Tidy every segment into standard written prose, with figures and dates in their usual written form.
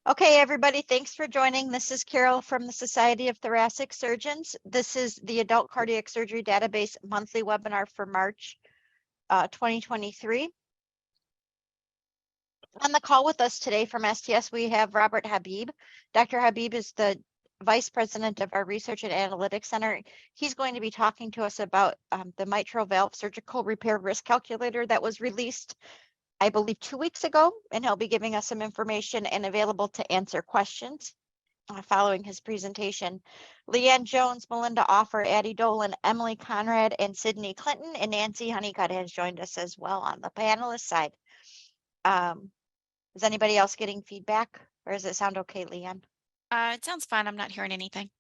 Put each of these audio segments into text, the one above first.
Okay, everybody, thanks for joining. This is Carol from the Society of Thoracic Surgeons. This is the Adult Cardiac Surgery Database monthly webinar for March 2023. On the call with us today from STS, we have Robert Habib. Dr. Habib is the Vice President of our Research and Analytics Center. He's going to be talking to us about the mitral valve surgical repair risk calculator that was released, I believe, 2 weeks ago, and he'll be giving us some information and available to answer questions following his presentation. Leanne Jones, Melinda Offer, Addie Dolan, Emily Conrad, and Sydney Clinton, and Nancy Honeycutt has joined us as well on the panelist side. Is anybody else getting feedback, or does it sound okay, Leanne? It sounds fine. I'm not hearing anything.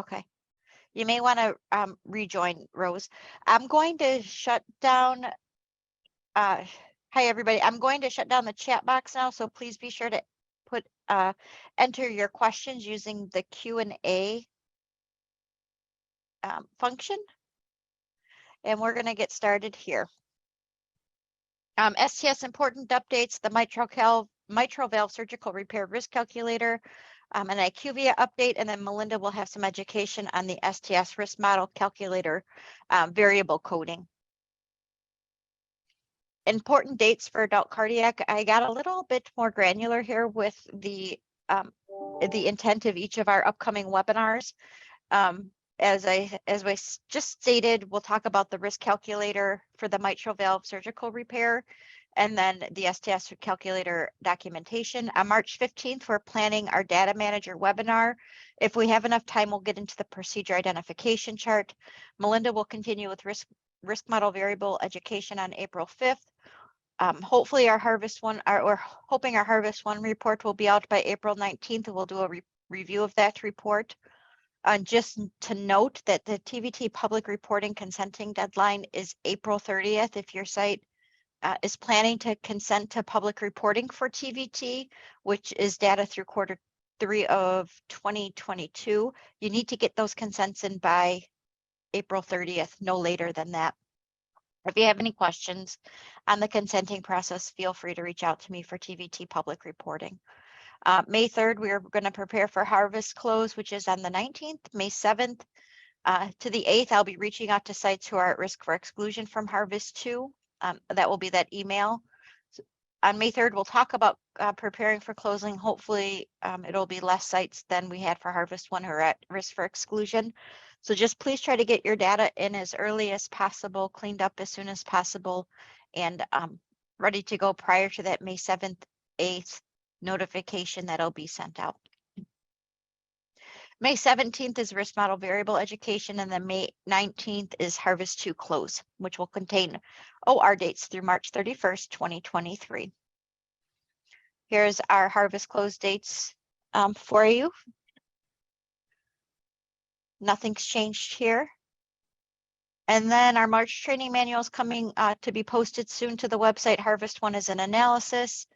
Okay. You may want to rejoin, Rose. I'm going to shut down. Hi, everybody. I'm going to shut down the chat box now, so please be sure to put enter your questions using the Q&A function. And we're going to get started here. STS important updates, the mitral valve surgical repair risk calculator, an IQVIA update, and then Melinda will have some education on the STS risk model calculator variable coding. Important dates for adult cardiac. I got a little bit more granular here with the intent of each of our upcoming webinars. As I just stated, we'll talk about the risk calculator for the mitral valve surgical repair, and then the STS calculator documentation. On March 15th, we're planning our data manager webinar. If we have enough time, we'll get into the procedure identification chart. Melinda will continue with risk model variable education on April 5th. Hopefully our Harvest One, we're hoping our Harvest One report will be out by April 19th, and we'll do a review of that report. Just to note that the TVT public reporting consenting deadline is April 30th. If your site is planning to consent to public reporting for TVT, which is data through Q3 of 2022, you need to get those consents in by April 30th, no later than that. If you have any questions on the consenting process, feel free to reach out to me for TVT public reporting. May 3rd, we are going to prepare for harvest close, which is on the 19th. May 7th to the 8th, I'll be reaching out to sites who are at risk for exclusion from Harvest 2. That will be that email. On May 3rd, we'll talk about preparing for closing. Hopefully, it'll be less sites than we had for Harvest 1 who are at risk for exclusion. So just please try to get your data in as early as possible, cleaned up as soon as possible, and ready to go prior to that May 7th, 8th notification that'll be sent out. May 17th is risk model variable education, and then May 19th is Harvest 2 close, which will contain OR dates through March 31st, 2023. Here's our harvest close dates for you. Nothing's changed here. And then our March training manual is coming to be posted soon to the website. Harvest One is an analysis.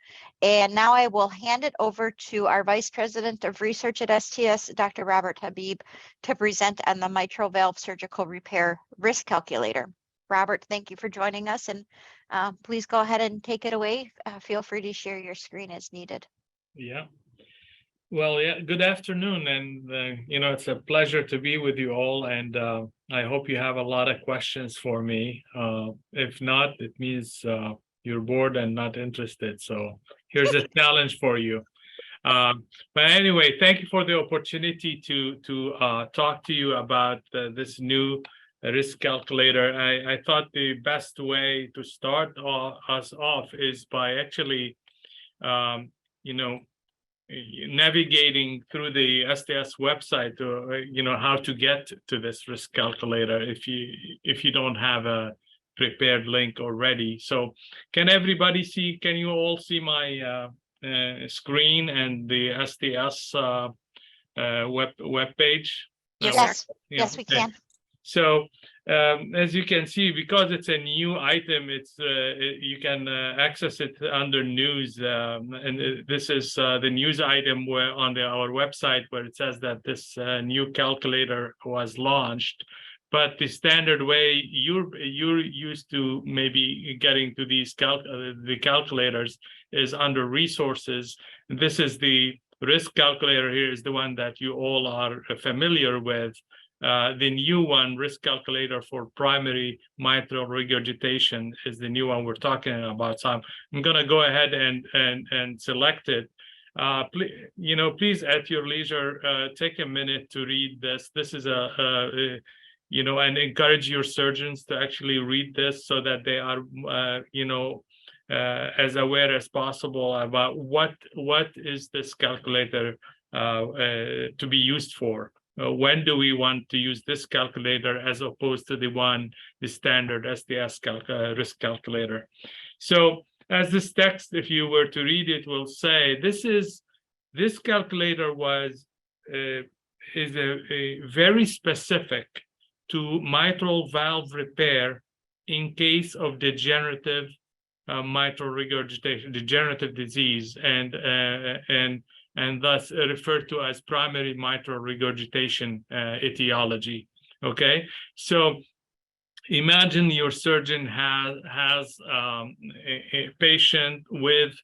And now I will hand it over to our Vice President of Research at STS, Dr. Robert Habib, to present on the mitral valve surgical repair risk calculator. Robert, thank you for joining us, and please go ahead and take it away. Feel free to share your screen as needed. Yeah. Well, yeah, good afternoon, and it's a pleasure to be with you all, and I hope you have a lot of questions for me. If not, it means you're bored and not interested, so here's a challenge for you. But anyway, thank you for the opportunity to talk to you about this new risk calculator. I thought the best way to start us off is by actually navigating through the STS website to how to get to this risk calculator if you don't have a prepared link already. So can everybody see? Can you all see my screen and the STS web page? Yes, yes, we can. So as you can see, because it's a new item, you can access it under news, and this is the news item where on our website where it says that this new calculator was launched. But the standard way you're used to maybe getting to these the calculators is under resources. This is the risk calculator here is the one that you all are familiar with. The new one, risk calculator for primary mitral regurgitation, is the new one we're talking about. So I'm going to go ahead and select it. Please at your leisure, take a minute to read this. This is and encourage your surgeons to actually read this so that they are, as aware as possible about what is this calculator to be used for. When do we want to use this calculator as opposed to the standard SDS risk calculator? So as this text, if you were to read it, will say this calculator is a very specific to mitral valve repair in case of degenerative mitral regurgitation, degenerative disease, and thus referred to as primary mitral regurgitation etiology. Okay, so imagine your surgeon has a patient with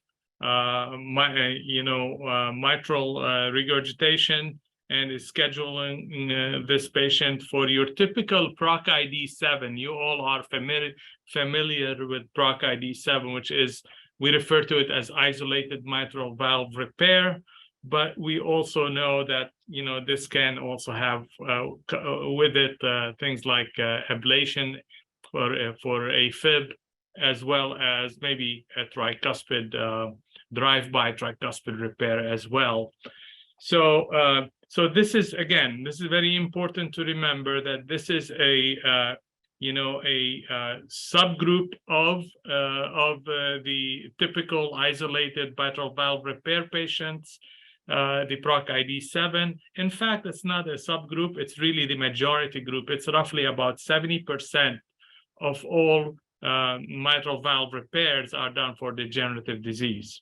mitral regurgitation and is scheduling this patient for your typical PROC ID7. You all are familiar with PROC ID7, which is, we refer to it as isolated mitral valve repair, but we also know that, this can also have with it things like ablation for AFib, as well as maybe a tricuspid, drive-by tricuspid repair as well. So this is, again, this is very important to remember that this is a subgroup of the typical isolated mitral valve repair patients, the PROC ID7. In fact, it's not a subgroup, it's really the majority group. It's roughly about 70% of all mitral valve repairs are done for degenerative disease.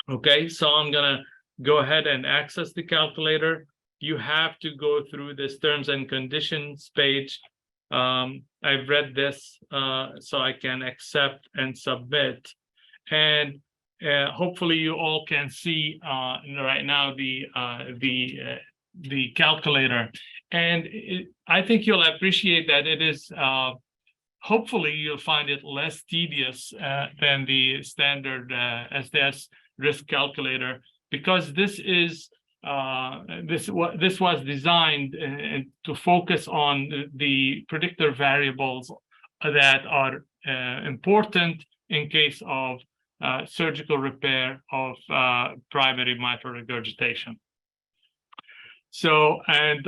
Okay, so I'm gonna go ahead and access the calculator. You have to go through this terms and conditions page. I've read this, so I can accept and submit. And hopefully you all can see right now the calculator. And I think you'll appreciate that it is, hopefully you'll find it less tedious than the standard SDS risk calculator, because this is this was designed to focus on the predictor variables that are important in case of surgical repair of primary mitral regurgitation. So, and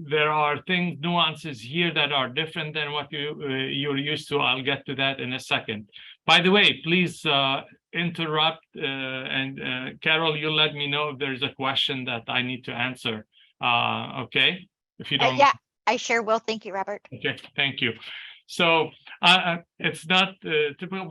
there are nuances here that are different than what you're used to. I'll get to that in a second. By the way, please interrupt, and Carol, you'll let me know if there's a question that I need to answer. Okay, if you don't. Yeah, I sure will. Thank you, Robert. Okay, thank you. So it's not typical,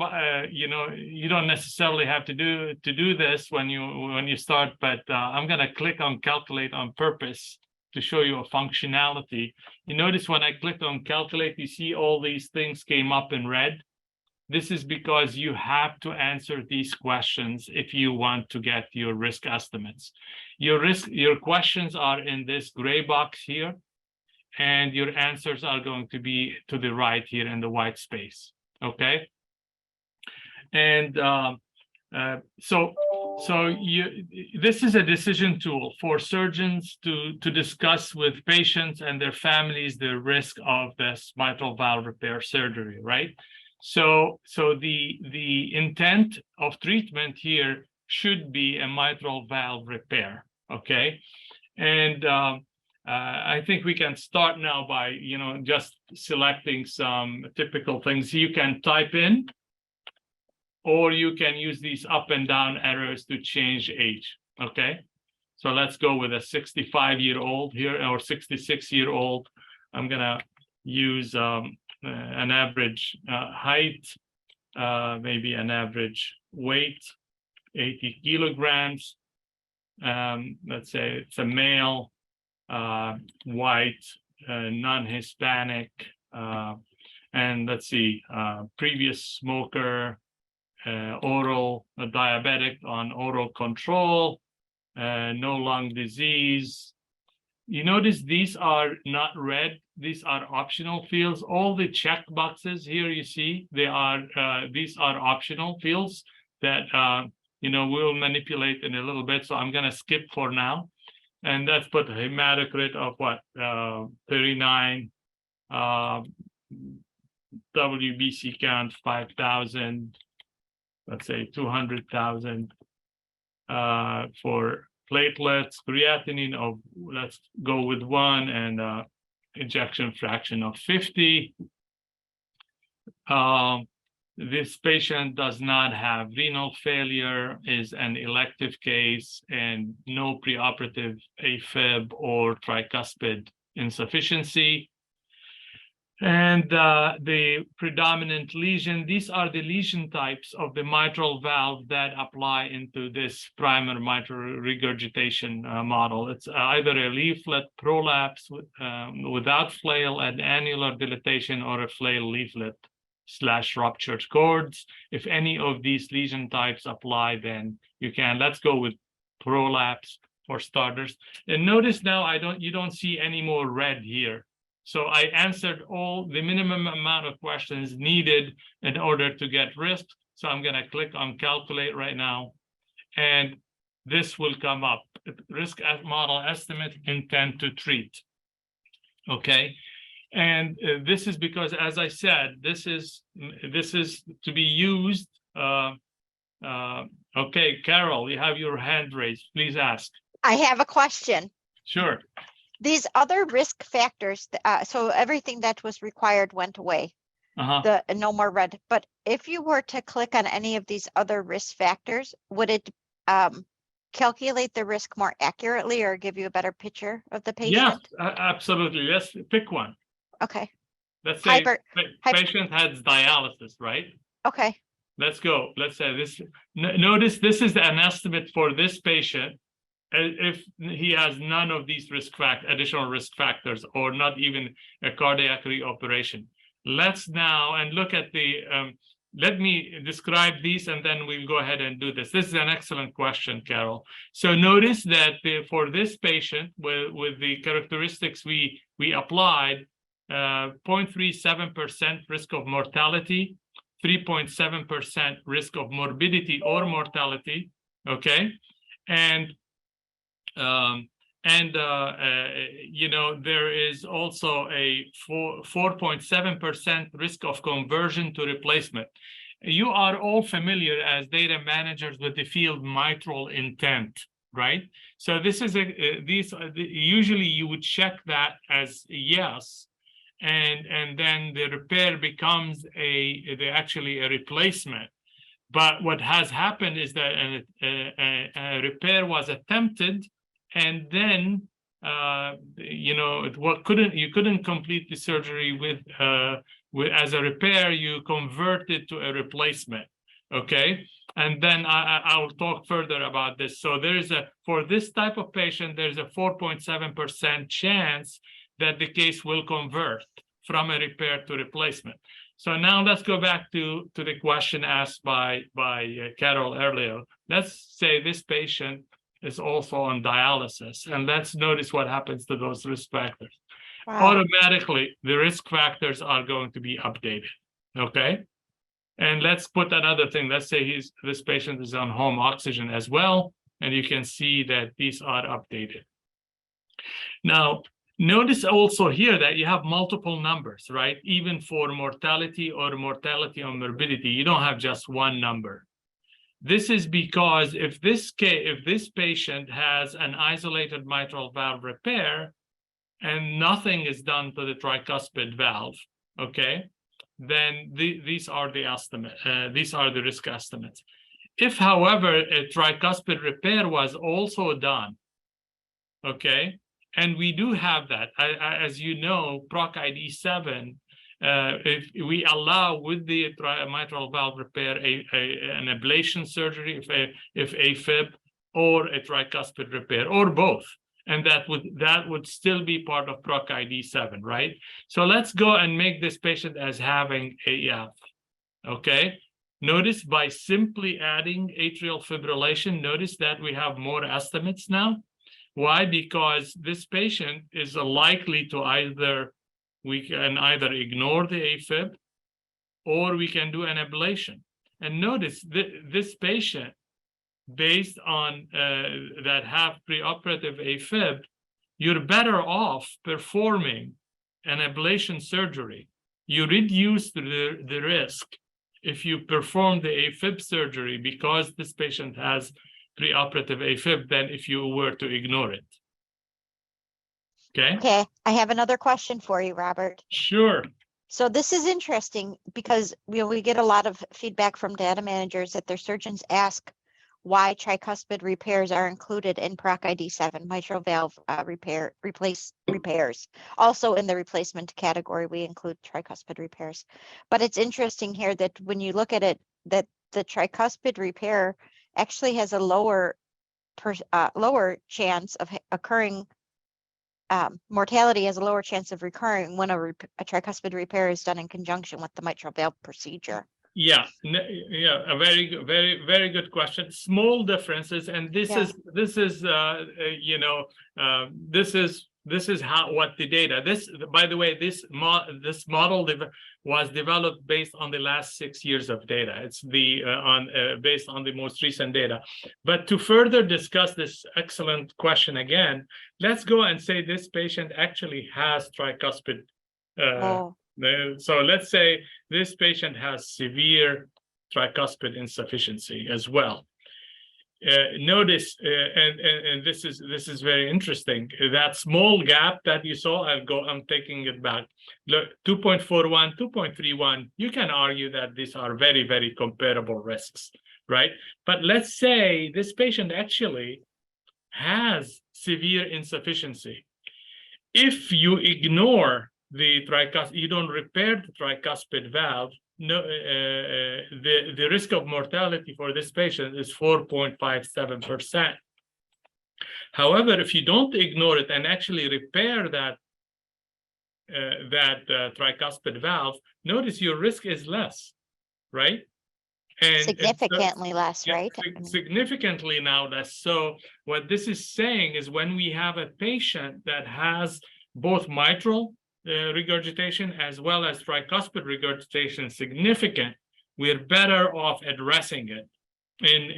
you don't necessarily have to do this when you start, but I'm going to click on calculate on purpose to show you a functionality. You notice when I clicked on calculate, you see all these things came up in red. This is because you have to answer these questions if you want to get your risk estimates. Your questions are in this gray box here, and your answers are going to be to the right here in the white space. Okay. And this is a decision tool for surgeons to discuss with patients and their families the risk of this mitral valve repair surgery, right? So the intent of treatment here should be a mitral valve repair. Okay. And I think we can start now by, just selecting some typical things. You can type in, or you can use these up and down arrows to change age. Okay, so let's go with a 65-year-old here, or 66-year-old. I'm gonna use an average height, maybe an average weight, 80 kilograms. Let's say it's a male, white, non-Hispanic, and let's see, previous smoker, oral, diabetic on oral control, no lung disease. You notice these are not red, these are optional fields. All the check boxes here you see, these are optional fields that we'll manipulate in a little bit. So I'm gonna skip for now. And that's put a hematocrit of what, 39, WBC count 5,000, let's say 200,000 for platelets, creatinine of, let's go with 1, and ejection fraction of 50. This patient does not have renal failure, is an elective case, and no preoperative AFib or tricuspid insufficiency. And the predominant lesion, these are the lesion types of the mitral valve that apply into this primary mitral regurgitation model. It's either a leaflet prolapse without flail and annular dilatation, or a flail leaflet / ruptured cords. If any of these lesion types apply, then you can. Let's go with prolapse for starters. And notice now you don't see any more red here. So I answered all the minimum amount of questions needed in order to get risk. So I'm going to click on calculate right now, and this will come up. Risk model estimate, intent to treat. Okay. And this is because, as I said, this is to be used. Okay, Carol, you have your hand raised. Please ask. I have a question. Sure. These other risk factors, so everything that was required went away. The no more red. But if you were to click on any of these other risk factors, would it calculate the risk more accurately or give you a better picture of the patient? Yes, absolutely. Let's pick one. Okay. Let's say patient has dialysis, right? Okay. Let's go. Let's say this. Notice this is an estimate for this patient if he has none of these additional risk factors, or not even a cardiac reoperation. Let's now and look at the. Let me describe these, and then we'll go ahead and do this. This is an excellent question, Carol. So notice that for this patient, with the characteristics we applied, 0.37% risk of mortality, 3.7% risk of morbidity or mortality. Okay, and there is also a 4.7% risk of conversion to replacement. You are all familiar as data managers with the field mitral intent, right? So this is usually you would check that as yes, and then the repair becomes actually a replacement. But what has happened is that a repair was attempted, and then you couldn't complete the surgery with as a repair. You convert it to a replacement. Okay, and then I'll talk further about this. So for this type of patient, there's a 4.7% chance that the case will convert from a repair to replacement. So now let's go back to the question asked by Carol earlier. Let's say this patient is also on dialysis, and let's notice what happens to those risk factors. Wow. Automatically, the risk factors are going to be updated. Okay, and let's put another thing. Let's say this patient is on home oxygen as well, and you can see that these are updated. Now, notice also here that you have multiple numbers, right? Even for mortality or morbidity, you don't have just one number. This is because if this patient has an isolated mitral valve repair and nothing is done to the tricuspid valve, okay, then these are the estimate. These are the risk estimates. If, however, a tricuspid repair was also done, okay, and we do have that, as you know, PROC ID7. If we allow with the mitral valve repair an ablation surgery, if AFib, or a tricuspid repair, or both, and that would still be part of PROC ID7, right? So let's go and make this patient as having AF, okay? Notice by simply adding atrial fibrillation, notice that we have more estimates now. Why? Because this patient is likely to we can either ignore the AFib or we can do an ablation. And notice this patient, based on that have preoperative AFib, you're better off performing an ablation surgery. You reduce the risk if you perform the AFib surgery because this patient has preoperative AFib than if you were to ignore it. Okay? Okay, I have another question for you, Robert. Sure. So this is interesting because we get a lot of feedback from data managers that their surgeons ask why tricuspid repairs are included in PROC ID7 mitral valve repairs. Also in the replacement category, we include tricuspid repairs. But it's interesting here that when you look at it, that the tricuspid repair actually has a lower chance of occurring. Mortality has a lower chance of recurring when a tricuspid repair is done in conjunction with the mitral valve procedure. Yeah, a very good question. Small differences, and this is how what the data. By the way, this model was developed based on the last 6 years of data. It's based on the most recent data. But to further discuss this excellent question again, let's go and say this patient actually has tricuspid. So let's say this patient has severe tricuspid insufficiency as well. Notice, and this is very interesting. That small gap that you saw, I'm taking it back. Look, 2.41, 2.31. You can argue that these are very, very comparable risks, right? But let's say this patient actually has severe insufficiency. If you ignore the tricuspid, you don't repair the tricuspid valve, the risk of mortality for this patient is 4.57%. However, if you don't ignore it and actually repair that tricuspid valve, notice your risk is less, right? And significantly less, right? Significantly now less. So what this is saying is when we have a patient that has both mitral regurgitation as well as tricuspid regurgitation significant, we're better off addressing it in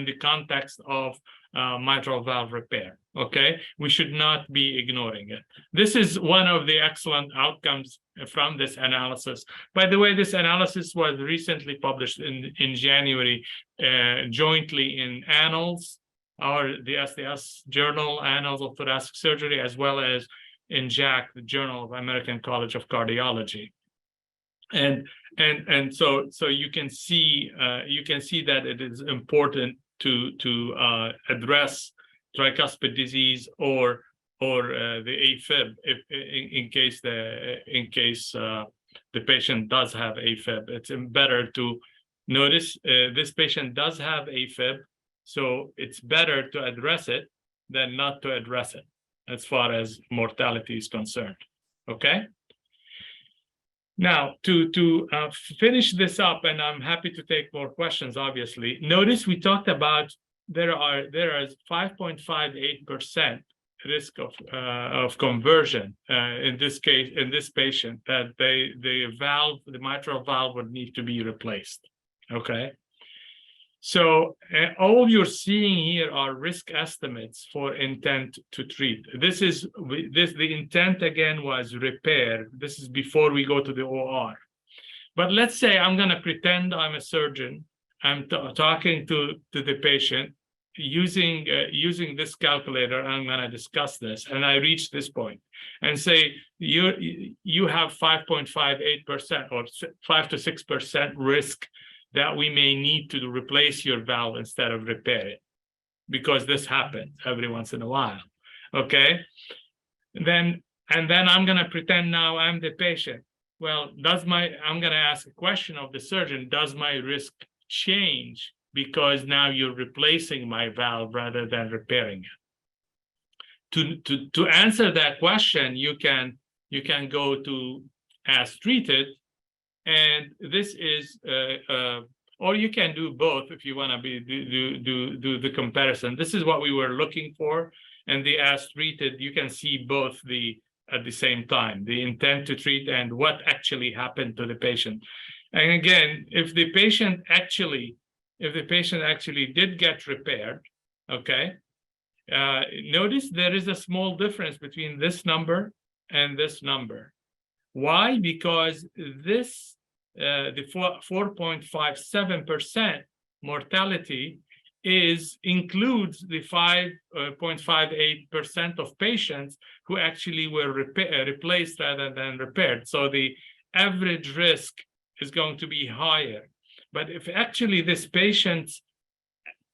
the context of mitral valve repair. Okay, we should not be ignoring it. This is one of the excellent outcomes from this analysis. By the way, this analysis was recently published in January jointly in Annals, or the SDS Journal, Annals of Thoracic Surgery, as well as in JACC, the Journal of American College of Cardiology. And so you can see that it is important to address tricuspid disease or the AFib in case the patient does have AFib. It's better to notice this patient does have AFib, so it's better to address it than not to address it as far as mortality is concerned. Okay. Now, to finish this up, and I'm happy to take more questions, obviously. Notice we talked about there is 5.58% risk of conversion in this case, in this patient, that the mitral valve would need to be replaced. Okay. So all you're seeing here are risk estimates for intent to treat. The intent again was repair. This is before we go to the OR. But let's say I'm going to pretend I'm a surgeon. I'm talking to the patient using this calculator. I'm going to discuss this, and I reach this point and say you have 5.58% or 5 to 6% risk that we may need to replace your valve instead of repair it, because this happens every once in a while. Okay, and then I'm going to pretend now I'm the patient. Well, I'm going to ask a question of the surgeon: does my risk change because now you're replacing my valve rather than repairing it? To answer that question, you can go to as treated And this is, or you can do both if you want to do the comparison. This is what we were looking for. And the as treated, you can see both at the same time, the intent to treat and what actually happened to the patient. And again, if the patient actually did get repaired, okay, notice there is a small difference between this number and this number. Why? Because this, the 4.57% mortality includes the 5.58% of patients who actually were replaced rather than repaired. So the average risk is going to be higher. But if actually this patient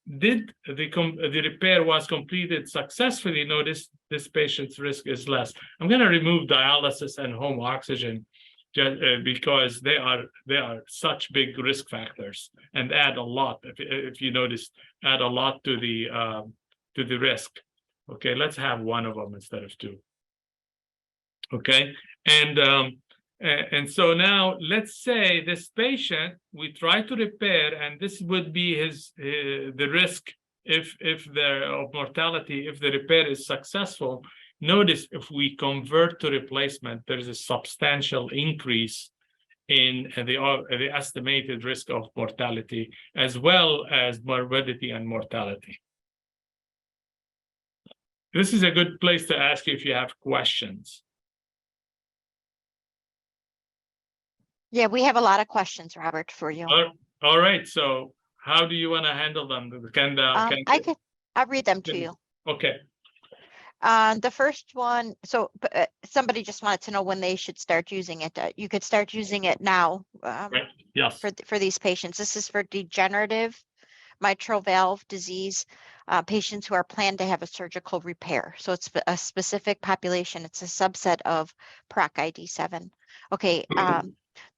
the repair was completed successfully, notice this patient's risk is less. I'm going to remove dialysis and home oxygen just because they are such big risk factors and add a lot. If you notice, add a lot to the risk. Okay, let's have one of them instead of two. Okay, and so now let's say this patient we try to repair, and this would be the risk if of mortality if the repair is successful. Notice if we convert to replacement, there's a substantial increase in the estimated risk of mortality as well as morbidity and mortality. This is a good place to ask you if you have questions. Yeah, we have a lot of questions, Robert, for you. All right. So how do you want to handle them? I'll read them to you. Okay. The first one, so somebody just wanted to know when they should start using it. You could start using it now. Right. Yes. For these patients. This is for degenerative mitral valve disease patients who are planned to have a surgical repair. So it's a specific population. It's a subset of PROC-ID7. Okay.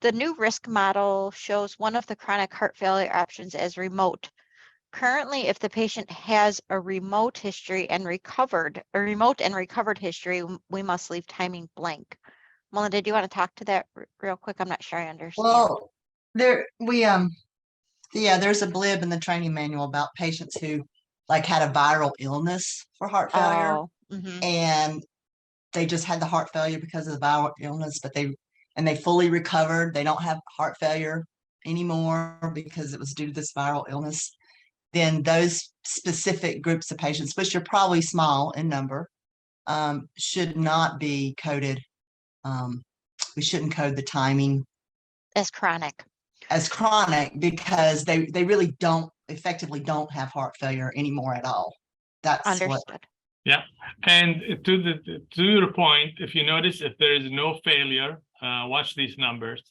The new risk model shows one of the chronic heart failure options as remote. Currently, if the patient has a remote and recovered history, we must leave timing blank. Melinda, do you want to talk to that real quick? I'm not sure I understand. Well, there's a blib in the training manual about patients who had a viral illness for heart failure, and they just had the heart failure because of the viral illness, but they fully recovered. They don't have heart failure anymore because it was due to this viral illness. Then those specific groups of patients, which are probably small in number, should not be coded. We shouldn't code the timing as chronic because they really effectively don't have heart failure anymore at all. That's understood. Yeah, and to your point, if you notice, if there is no failure, watch these numbers,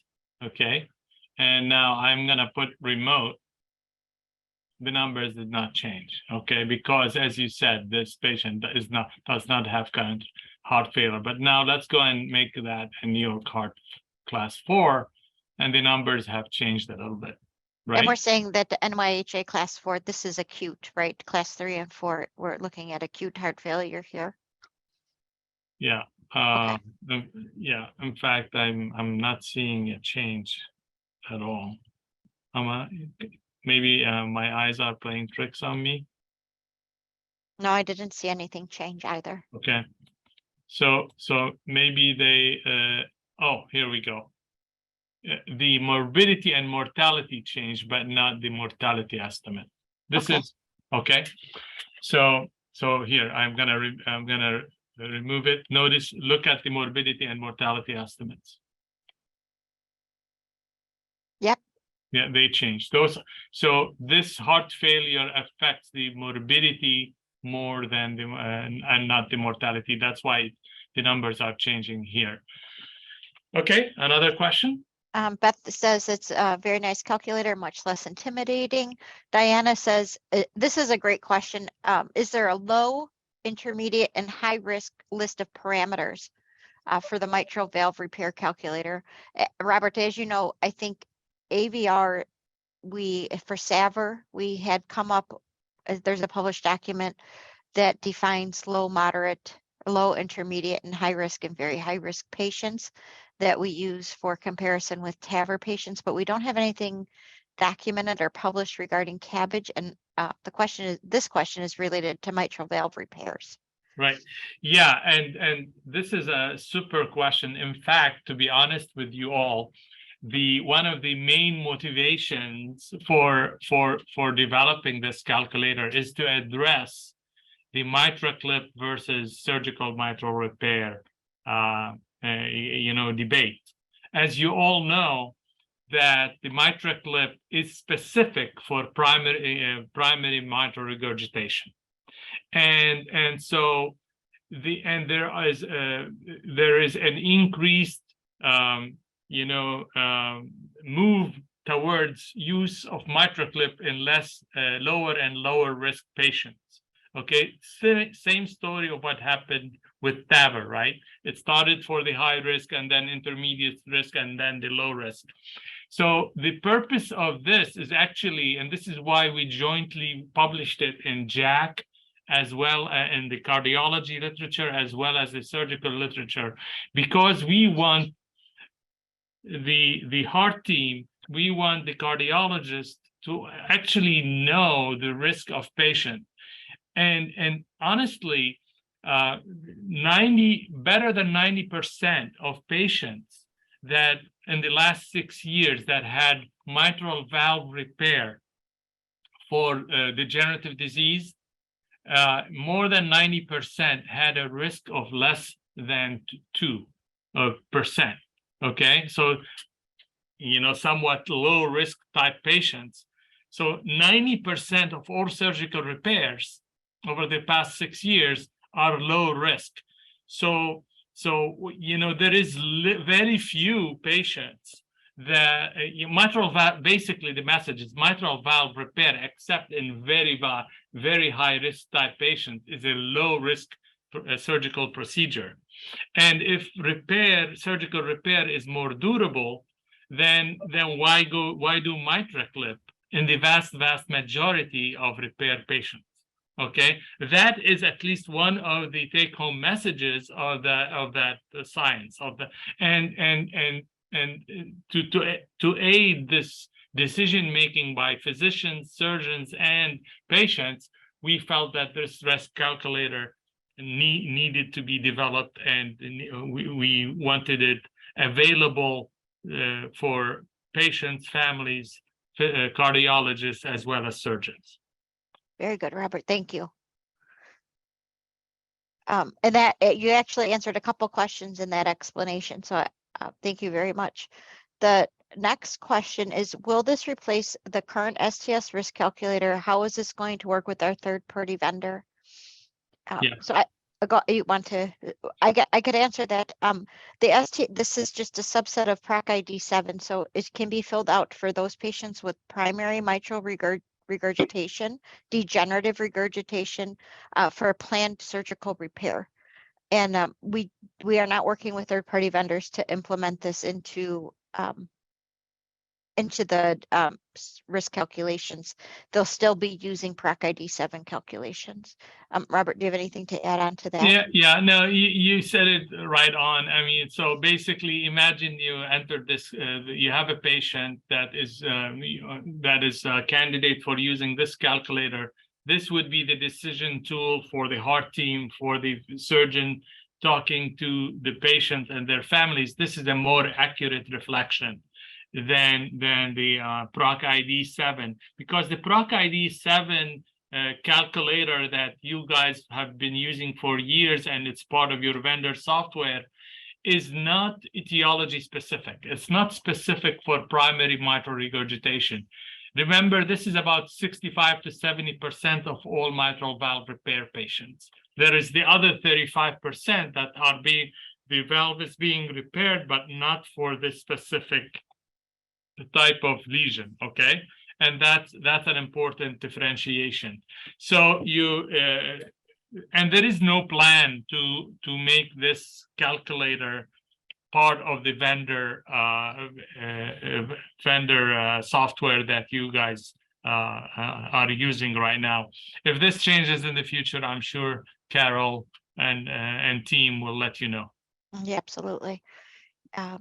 okay? And now I'm gonna put remote. The numbers did not change, okay? Because as you said, this patient does not have current heart failure. But now let's go and make that a New York Heart Class 4, and the numbers have changed a little bit, right? And we're saying that the NYHA Class 4, this is acute, right? Class 3 and 4, we're looking at acute heart failure here. Yeah. Okay. Yeah. In fact, I'm not seeing a change at all. Maybe my eyes are playing tricks on me. No, I didn't see anything change either. Okay. So maybe they. Oh, here we go. The morbidity and mortality changed, but not the mortality estimate. This is okay. So here I'm gonna remove it. Notice, look at the morbidity and mortality estimates. Yep. Yeah, they changed those. So this heart failure affects the morbidity more than and not the mortality. That's why the numbers are changing here. Okay, another question. Beth says it's a very nice calculator, much less intimidating. Diana says, this is a great question. Is there a low, intermediate, and high risk list of parameters for the mitral valve repair calculator? Robert, as you know, I think AVR, for SAVR, we had come up, there's a published document that defines low, moderate, low, intermediate, and high risk and very high risk patients. that we use for comparison with TAVR patients, but we don't have anything documented or published regarding CABG. And this question is related to mitral valve repairs. Right. Yeah, and this is a super question. In fact, to be honest with you all, one of the main motivations for developing this calculator is to address the mitral clip versus surgical mitral repair debate. As you all know, that the mitral clip is specific for primary mitral regurgitation. And so there is an increased move towards use of mitral clip in lower and lower risk patients. Okay, same story of what happened with TAVR, right? It started for the high risk and then intermediate risk and then the low risk. So the purpose of this is actually, and this is why we jointly published it in JACC, as well in the cardiology literature, as well as the surgical literature, because we want the heart team, we want the cardiologist to actually know the risk of patient. And honestly, better than 90% of patients that in the last 6 years that had mitral valve repair for degenerative disease, more than 90% had a risk of less than 2%. Okay, so somewhat low risk type patients. So 90% of all surgical repairs over the past 6 years are low risk. So there is very few patients that mitral valve, basically the message is mitral valve repair, except in very high risk type patients, is a low risk surgical procedure. And if surgical repair is more durable, then why do mitral clip in the vast majority of repair patients? Okay, that is at least one of the take-home messages of that science and to aid this decision making by physicians, surgeons, and patients, we felt that this risk calculator needed to be developed, and we wanted it available for patients, families, cardiologists, as well as surgeons. Very good, Robert. Thank you. And that you actually answered a couple questions in that explanation. So thank you very much. The next question is, will this replace the current STS risk calculator? How is this going to work with our third-party vendor? So I could answer that. This is just a subset of PROC ID7, so it can be filled out for those patients with primary mitral regurgitation, degenerative regurgitation, for a planned surgical repair. And we are not working with third-party vendors to implement this into the risk calculations. They'll still be using PROC ID7 calculations. Robert, do you have anything to add on to that? Yeah, no, you said it right on. I mean, so basically, imagine you enter this, you have a patient that is a candidate for using this calculator. This would be the decision tool for the heart team, for the surgeon talking to the patient and their families. This is a more accurate reflection than the PROC ID7, because the PROC ID7 calculator that you guys have been using for years, and it's part of your vendor software, is not etiology specific. It's not specific for primary mitral regurgitation. Remember, this is about 65 to 70% of all mitral valve repair patients. There is the other 35% that are the valve is being repaired, but not for this specific type of lesion, okay? And that's an important differentiation. So and there is no plan to make this calculator part of the vendor software that you guys are using right now. If this changes in the future, I'm sure Carol and team will let you know. Yeah, absolutely.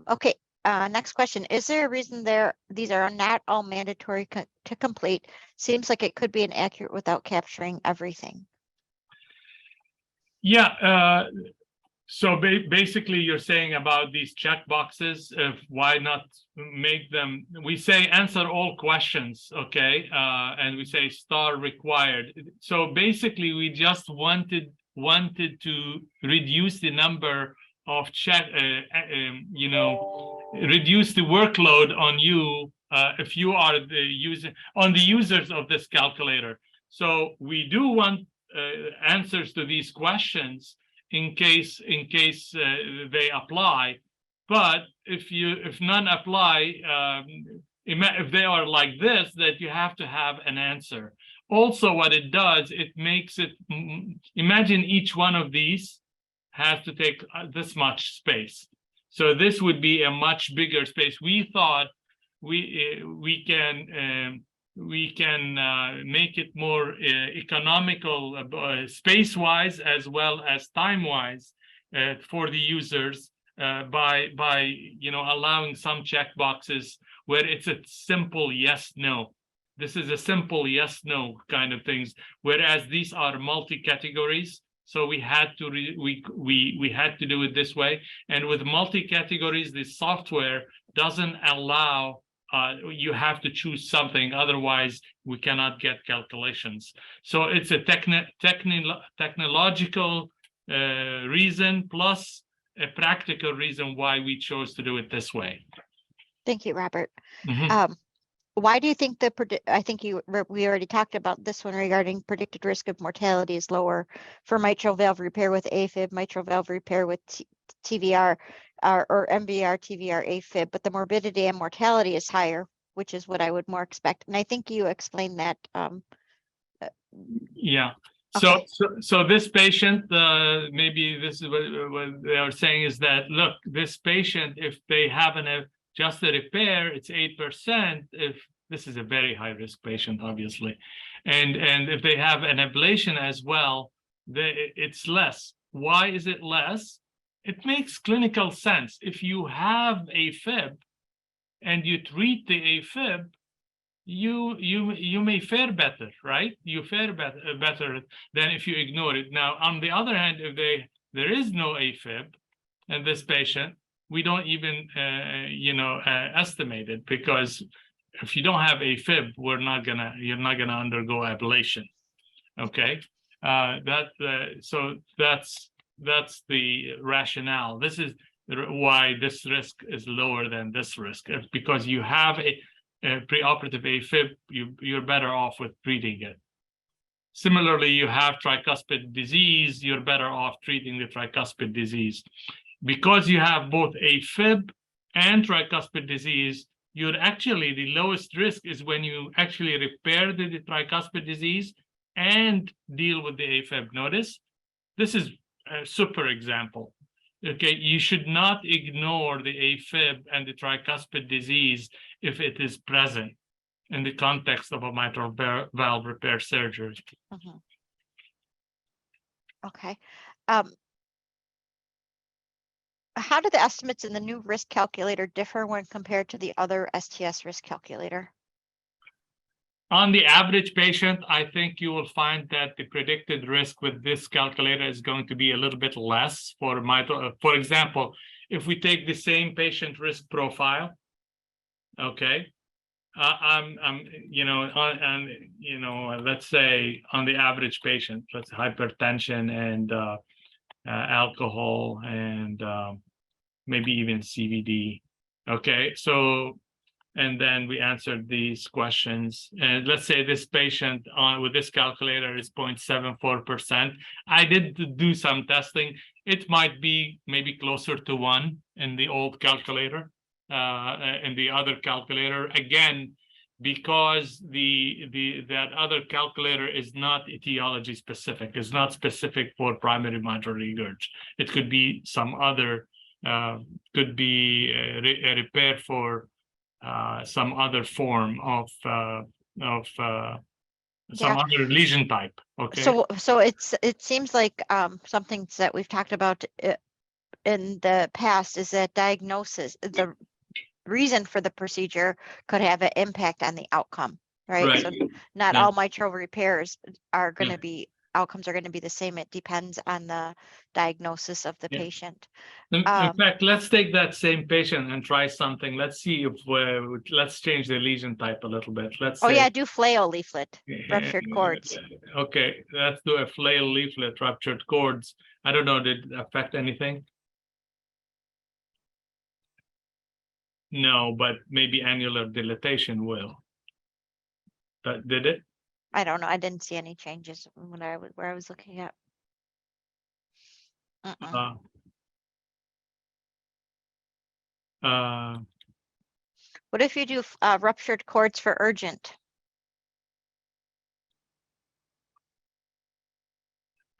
Okay, next question. Is there a reason these are not all mandatory to complete? Seems like it could be inaccurate without capturing everything. Yeah, so basically you're saying about these check boxes, why not make them, we say answer all questions, okay? And we say star required. So basically we just wanted to reduce the number of check, reduce the workload on you if you are the users of this calculator. So we do want answers to these questions in case they apply, but if none apply, if they are like this, that you have to have an answer. Also, what it does, it makes it, imagine each one of these has to take this much space. So this would be a much bigger space. We thought we can make it more economical space-wise as well as time-wise for the users by allowing some check boxes where it's a simple yes no. This is a simple yes no kind of things, whereas these are multi-categories. So we had to we had to do it this way, and with multi-categories, the software doesn't allow. You have to choose something, otherwise we cannot get calculations. So it's a technological reason plus a practical reason why we chose to do it this way. Thank you, Robert. Mm-hmm. Why do you think I think we already talked about this one regarding predicted risk of mortality is lower for mitral valve repair with AFib, mitral valve repair with TVR or MVR, TVR, AFib, but the morbidity and mortality is higher, which is what I would more expect. And I think you explained that. Yeah. Okay. So this patient, maybe this is what they are saying is that, look, this patient, if they have just a repair, it's 8%. If this is a very high risk patient, obviously, and if they have an ablation as well, it's less. Why is it less? It makes clinical sense. If you have AFib and you treat the AFib, you may fare better, right? You fare better than if you ignore it. Now, on the other hand, if there is no AFib in this patient, we don't even estimate it, because if you don't have AFib, you're not gonna undergo ablation. Okay, so that's the rationale. This is why this risk is lower than this risk, because you have a preoperative AFib, you're better off with treating it. Similarly, you have tricuspid disease, you're better off treating the tricuspid disease. Because you have both AFib and tricuspid disease, you're actually, the lowest risk is when you actually repair the tricuspid disease and deal with the AFib. Notice, this is a super example. Okay, you should not ignore the AFib and the tricuspid disease if it is present in the context of a mitral valve repair surgery. Mm-hmm. Okay. How do the estimates in the new risk calculator differ when compared to the other STS risk calculator? On the average patient, I think you will find that the predicted risk with this calculator is going to be a little bit less for mitral. For example, if we take the same patient risk profile, okay, let's say on the average patient, let's hypertension and alcohol and maybe even CVD. Okay, so, and then we answered these questions. And let's say this patient with this calculator is 0.74%. I did do some testing. It might be maybe closer to 1 in the old calculator, in the other calculator. Again, because that other calculator is not etiology specific. It's not specific for primary mitral regurg. It could be some other, could be a repair for some other form of some other lesion type. Okay. So it seems like some things that we've talked about in the past is that diagnosis, the reason for the procedure could have an impact on the outcome, right? So not Yeah. all mitral repairs are going Yeah. to be, outcomes are going to be the same. It depends on the diagnosis of the Yeah. patient. In fact, let's take that same patient and try something. Let's see if let's change the lesion type a little bit. Let's Oh say, yeah, do flail leaflet, ruptured cords. Okay, let's do a flail leaflet, ruptured cords. I don't know, did it affect anything? No, but maybe annular dilatation will. That did it? I don't know. I didn't see any changes when where I was looking at. Uh, What if you do ruptured cords for urgent?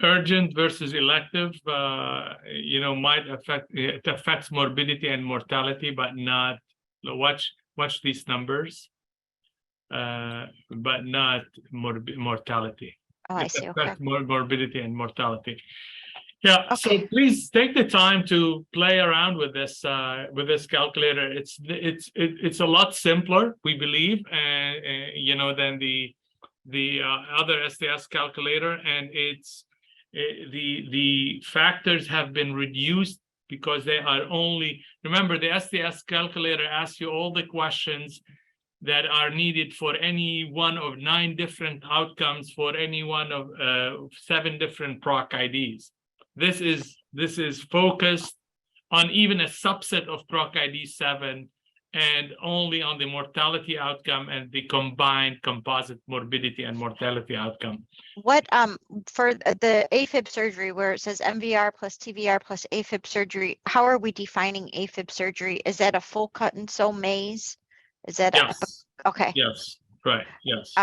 Urgent versus elective, might affect, it affects morbidity and mortality, but not, watch these numbers, but not mortality. Oh, I It see. Okay. affects morbidity and mortality. Yeah, so Okay. please take the time to play around with this calculator. It's a lot simpler, we believe, than the other STS calculator, and the factors have been reduced because they are only, remember, the STS calculator asks you all the questions that are needed for any one of 9 different outcomes for any one of 7 different PROC IDs. This is focused on even a subset of PROC ID 7 and only on the mortality outcome and the combined composite morbidity and mortality outcome. What for the AFib surgery where it says MVR plus TVR plus AFib surgery, how are we defining AFib surgery? Is that a full cut and sew maze? Is that Yes. Okay? Yes. Right. Yes.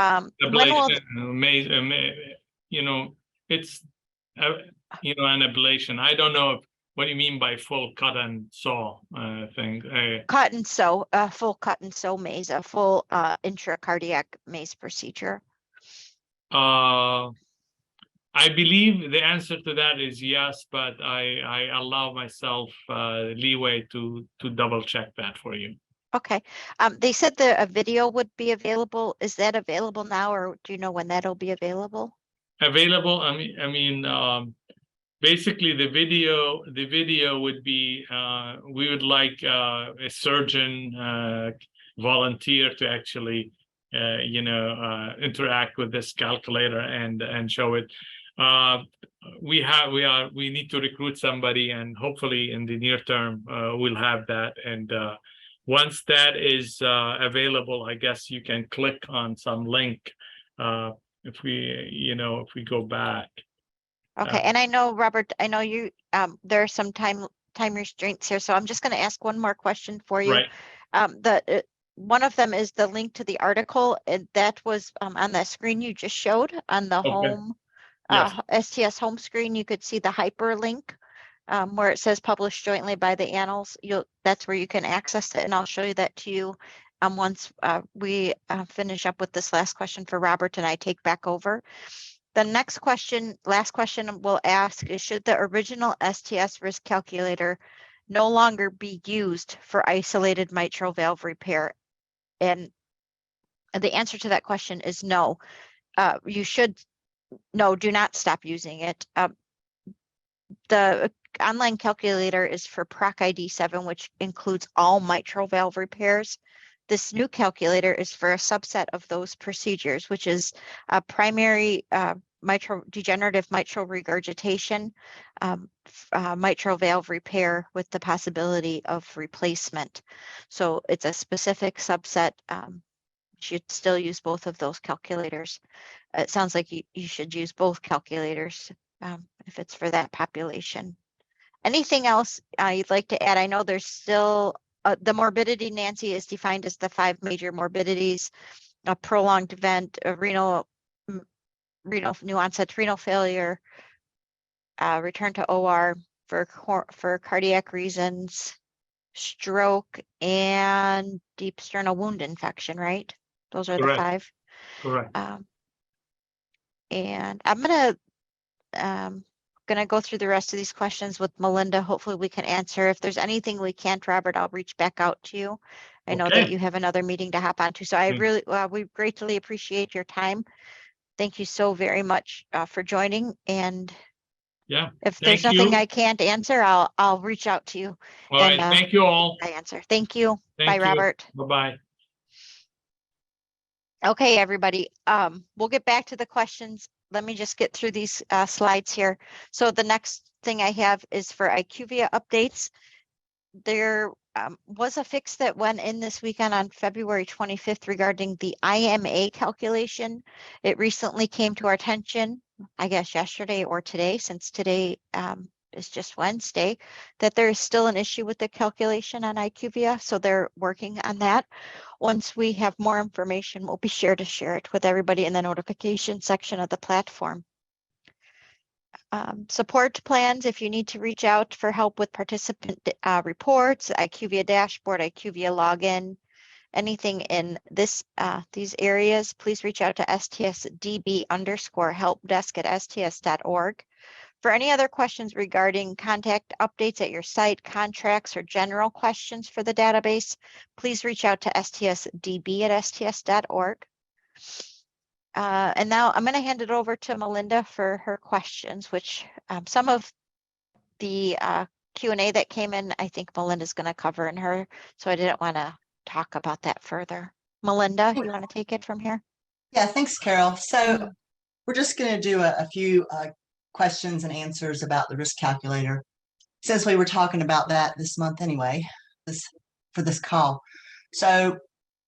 When will Maze, it's an ablation. I don't know what do you mean by full cut and sew thing. cut and sew, a full cut and sew maze, a full intracardiac maze procedure? I believe the answer to that is yes, but I allow myself leeway to double check that for you. Okay. They said a video would be available. Is that available now, or do you know when that'll be available? Available. I mean, basically the video would be, we would like a surgeon volunteer to actually interact with this calculator and show it. We need to recruit somebody, and hopefully in the near term we'll have that. And once that is available, I guess you can click on some link if we go back. Okay, and I know, Robert, I know you, there are some time restraints here, so I'm just going to ask one more question for you. Right. One of them is the link to the article, and that was on the screen you just showed on the home, Yes. STS home screen. You could see the hyperlink where it says published jointly by the annals. That's where you can access it, and I'll show you that to you once we finish up with this last question for Robert and I take back over. The next question, last question we'll ask is, should the original STS risk calculator no longer be used for isolated mitral valve repair? And the answer to that question is no. Do not stop using it. The online calculator is for PROC ID 7, which includes all mitral valve repairs. This new calculator is for a subset of those procedures, which is a primary degenerative mitral regurgitation, mitral valve repair with the possibility of replacement. So it's a specific subset. You should still use both of those calculators. It sounds like you should use both calculators if it's for that population. Anything else you'd like to add? I know there's still the morbidity, Nancy, is defined as the 5 major morbidities: a prolonged event, a renal new onset renal failure, return to OR for cardiac reasons, stroke, and deep sternal wound infection, right? Those are Correct. the 5. Correct. And I'm gonna gonna go through the rest of these questions with Melinda. Hopefully we can answer. If there's anything we can't, Robert, I'll reach back out to you. I know that Okay. you have another meeting to hop onto, so I Mm. really, we greatly appreciate your time. Thank you so very much for joining, and Yeah, if there's thank nothing you. I can't answer, I'll reach out to you All and right, thank you all. I answer. Thank you. Bye, Thank you. Robert. Bye-bye. Okay, everybody, we'll get back to the questions. Let me just get through these slides here. So the next thing I have is for IQVIA updates. There was a fix that went in this weekend on February 25th regarding the IMA calculation. It recently came to our attention, I guess yesterday or today, since today is just Wednesday, that there is still an issue with the calculation on IQVIA. So they're working on that. Once we have more information, we'll be sure to share it with everybody in the notification section of the platform. Support plans, if you need to reach out for help with participant reports, IQVIA dashboard, IQVIA login, anything in these areas, please reach out to STSDB_helpdesk@sts.org. For any other questions regarding contact updates at your site, contracts, or general questions for the database, please reach out to STSDB@sts.org. And now I'm going to hand it over to Melinda for her questions, which some of the Q&A that came in, I think Melinda's going to cover in her, so I didn't want to talk about that further. Melinda, you want to take it from here? Yeah, thanks, Carol. So we're just going to do a few questions and answers about the risk calculator, since we were talking about that this month anyway, for this call. So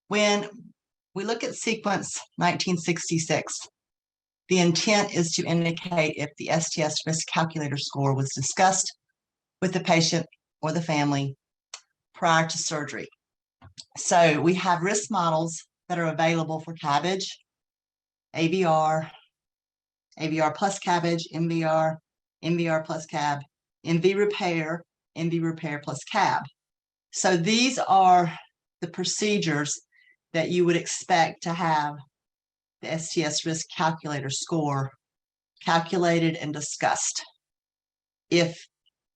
when we look at sequence 1966, the intent is to indicate if the STS risk calculator score was discussed with the patient or the family prior to surgery. So we have risk models that are available for CABG, AVR, AVR plus CABG, MVR, MVR plus CAB, MV repair plus CAB. So these are the procedures that you would expect to have the STS risk calculator score calculated and discussed. If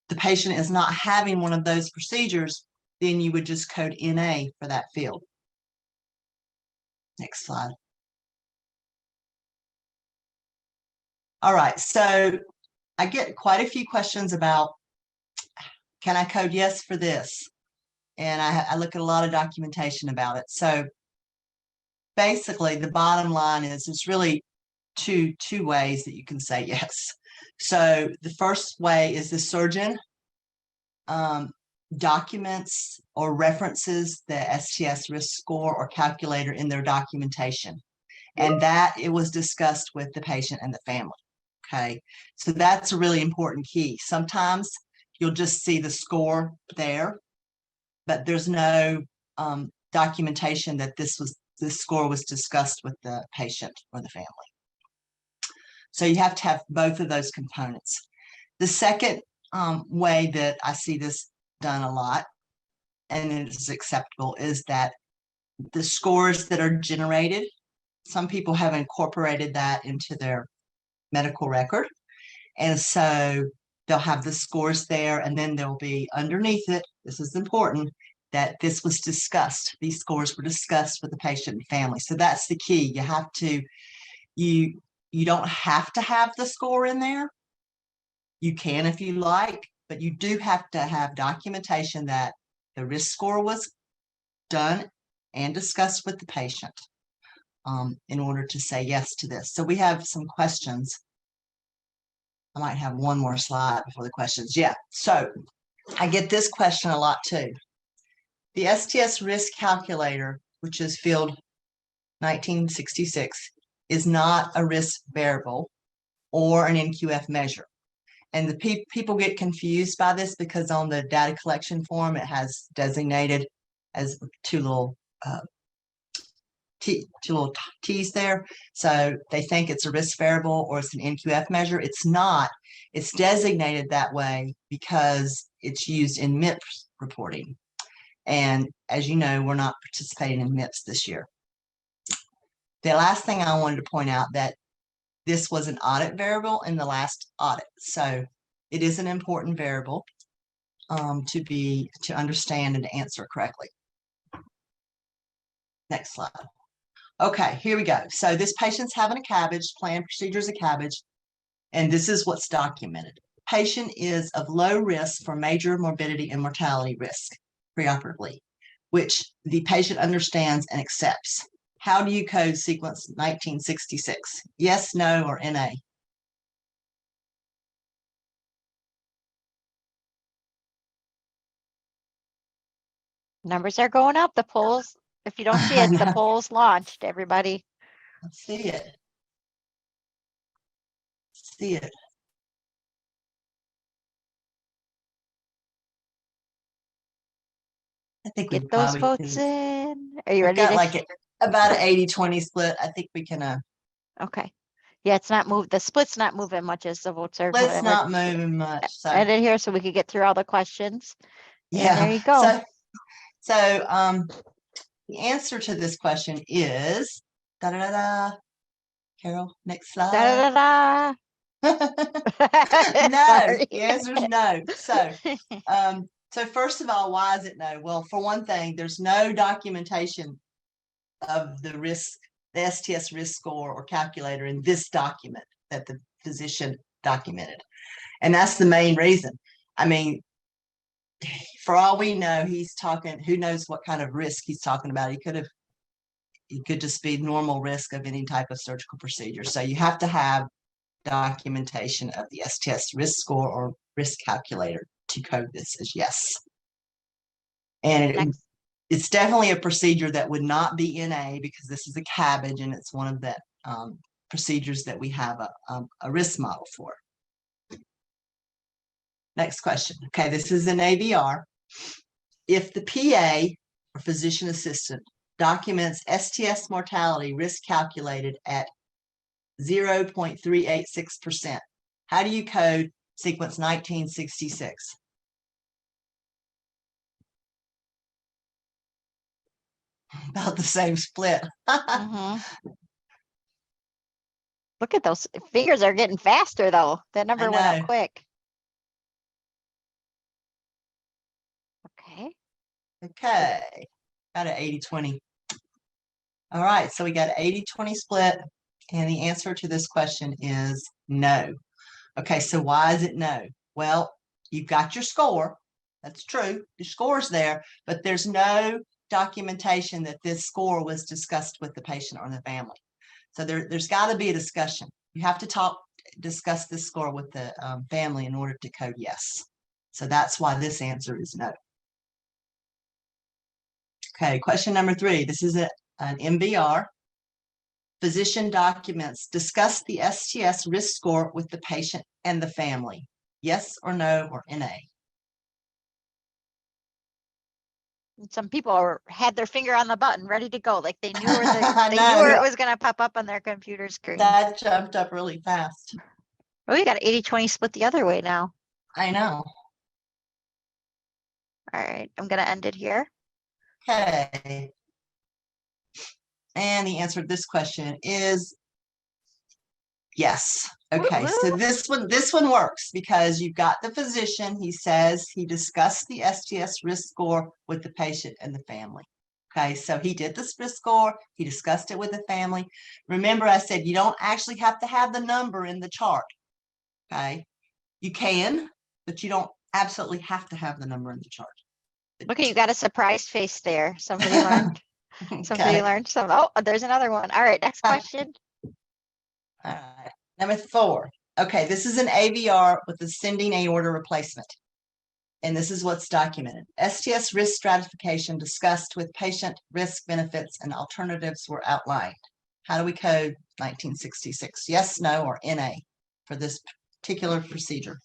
the patient is not having one of those procedures, then you would just code NA for that field. Next slide. All right, so I get quite a few questions about, can I code yes for this? And I look at a lot of documentation about it. So basically, the bottom line is it's really two ways that you can say yes. So the first way is the surgeon documents or references the STS risk score or calculator in their documentation, and that it was discussed with the patient and the family. Okay, so that's a really important key. Sometimes you'll just see the score there, but there's no documentation that this score was discussed with the patient or the family. So you have to have both of those components. The second way that I see this done a lot, and it is acceptable, is that the scores that are generated, some people have incorporated that into their medical record. And so they'll have the scores there, and then there'll be underneath it, this is important, that this was discussed. These scores were discussed with the patient and family. So that's the key. You have to, you don't have to have the score in there. You can if you like, but you do have to have documentation that the risk score was done and discussed with the patient in order to say yes to this. So we have some questions. I might have one more slide before the questions. Yeah, so I get this question a lot too. The STS risk calculator, which is field 1966, is not a risk variable or an NQF measure. And the people get confused by this because on the data collection form, it has designated as two little T's there. So they think it's a risk variable or it's an NQF measure. It's not. It's designated that way because it's used in MIPS reporting. And as you know, we're not participating in MIPS this year. The last thing I wanted to point out, that this was an audit variable in the last audit. So it is an important variable to understand and to answer correctly. Next slide. Okay, here we go. So this patient's having a CABG, planned procedure is a CABG, and this is what's documented. Patient is of low risk for major morbidity and mortality risk preoperatively, which the patient understands and accepts. How do you code sequence 1966? Yes, no, or NA? Numbers are going up. The polls, if you don't see it, the polls launched, everybody. Let's see it. See it. I think we Get those probably votes can, in. Are you we've ready got to? like about an 80-20 split. I think we can Okay. Yeah, it's not moved. The split's not moving much as the votes are. let's whatever. not moving much. So Edit here so we could get through all the questions. And yeah, there you go. So the answer to this question is da da da da. Carol, next slide. Da, da, da. No, Sorry. the answer is no. So first of all, why is it no? Well, for one thing, there's no documentation of the risk, the STS risk score or calculator in this document that the physician documented. And that's the main reason. I mean, for all we know, he's talking, who knows what kind of risk he's talking about. He could just be normal risk of any type of surgical procedure. So you have to have documentation of the STS risk score or risk calculator to code this as yes. And it's definitely a procedure that would not be NA because this is a CABG and it's one of the procedures that we have a risk model for. Next question. Okay, this is an AVR. If the PA or physician assistant documents STS mortality risk calculated at 0.386%, how do you code sequence 1966? About the same split. Mhm. Look at those fingers are getting faster though. That number went up know. quick. Okay. Okay, got an 80-20. All right, so we got an 80-20 split, and the answer to this question is no. Okay, so why is it no? Well, you've got your score. That's true. Your score's there, but there's no documentation that this score was discussed with the patient or the family. So there's got to be a discussion. You have to discuss this score with the family in order to code yes. So that's why this answer is no. Okay, question number 3. This is an MBR. Physician documents discuss the STS risk score with the patient and the family. Yes or no or NA? Some people had their finger on the button, ready to go, like they knew where I they know. knew where it was going to pop up on their computer screen. That jumped up really fast. Oh, you got 80-20 split the other way now. I know. All right, I'm going to end it here. Okay. And the answer to this question is yes. Okay, so this one works because you've got the physician. He says he discussed the STS risk score with the patient and the family. Okay, so he did this risk score. He discussed it with the family. Remember, I said you don't actually have to have the number in the chart. Okay, you can, but you don't absolutely have to have the number in the chart. Look, you got a surprise face there. Somebody learned. Somebody Okay. learned some. Oh, there's another one. All right, next question. All right. Number 4. Okay, this is an AVR with ascending aorta replacement. And this is what's documented. STS risk stratification discussed with patient risk benefits and alternatives were outlined. How do we code 1966? Yes, no, or NA for this particular procedure?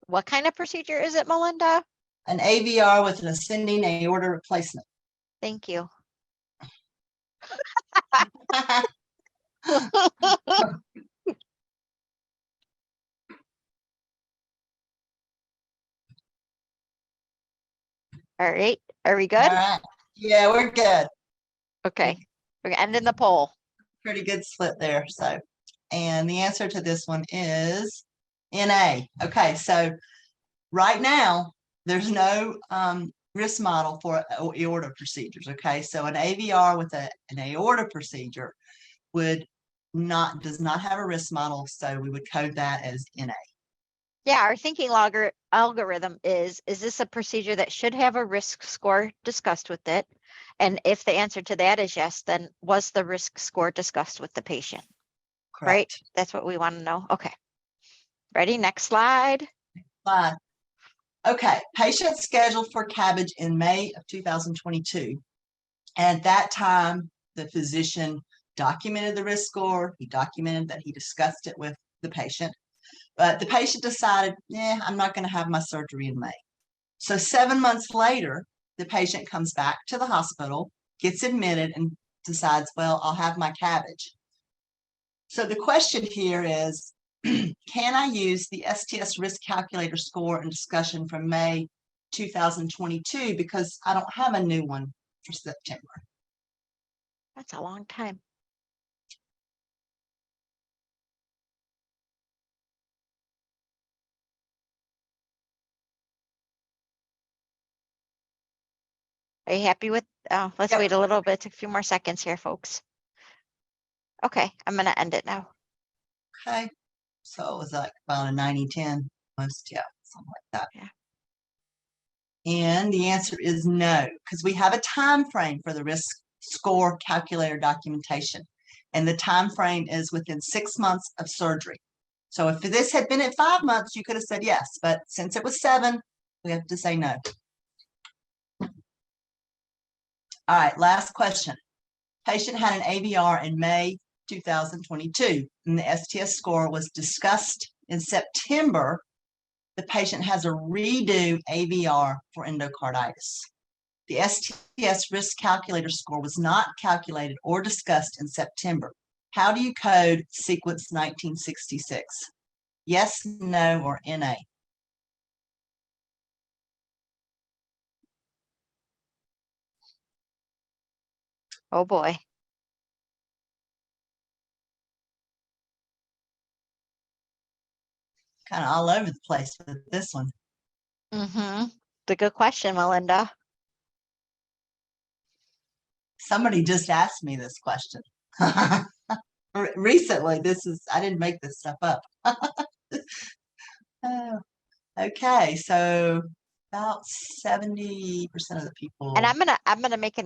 What kind of procedure is it, Melinda? An AVR with an ascending aorta replacement. Thank you. All right, are we good? All right. Yeah, we're good. Okay, we're ending the poll. Pretty good split there. So And the answer to this one is NA. Okay, so right now, there's no risk model for aorta procedures. Okay, so an AVR with an aorta procedure does not have a risk model, so we would code that as NA. Yeah, our thinking algorithm is this a procedure that should have a risk score discussed with it? And if the answer to that is yes, then was the risk score discussed with the patient? Correct. Right? That's what we want to know. Okay. Ready? Next slide. Slide. Okay, patient scheduled for CABG in May of 2022. At that time, the physician documented the risk score. He documented that he discussed it with the patient. But the patient decided, I'm not going to have my surgery in May. So 7 months later, the patient comes back to the hospital, gets admitted, and decides, well, I'll have my CABG. So the question here is, can I use the STS risk calculator score and discussion from May 2022 because I don't have a new one for September? That's a long time. Are you happy with, let's Yep. wait a little bit, a few more seconds here, folks. Okay, I'm going to end it now. Okay, so it was like about a 90-10, most, yeah, something like that. Yeah. And the answer is no, because we have a time frame for the risk score calculator documentation. And the time frame is within 6 months of surgery. So if this had been at 5 months, you could have said yes, but since it was 7, we have to say no. All right, last question. Patient had an AVR in May 2022, and the STS score was discussed in September. The patient has a redo AVR for endocarditis. The STS risk calculator score was not calculated or discussed in September. How do you code sequence 1966? Yes, no, or NA? Oh boy. Kind of all over the place with this one. Mm-hmm. It's a good question, Melinda. Somebody just asked me this question. Recently, I didn't make this stuff up. Okay, so about 70% of the people. And I'm gonna make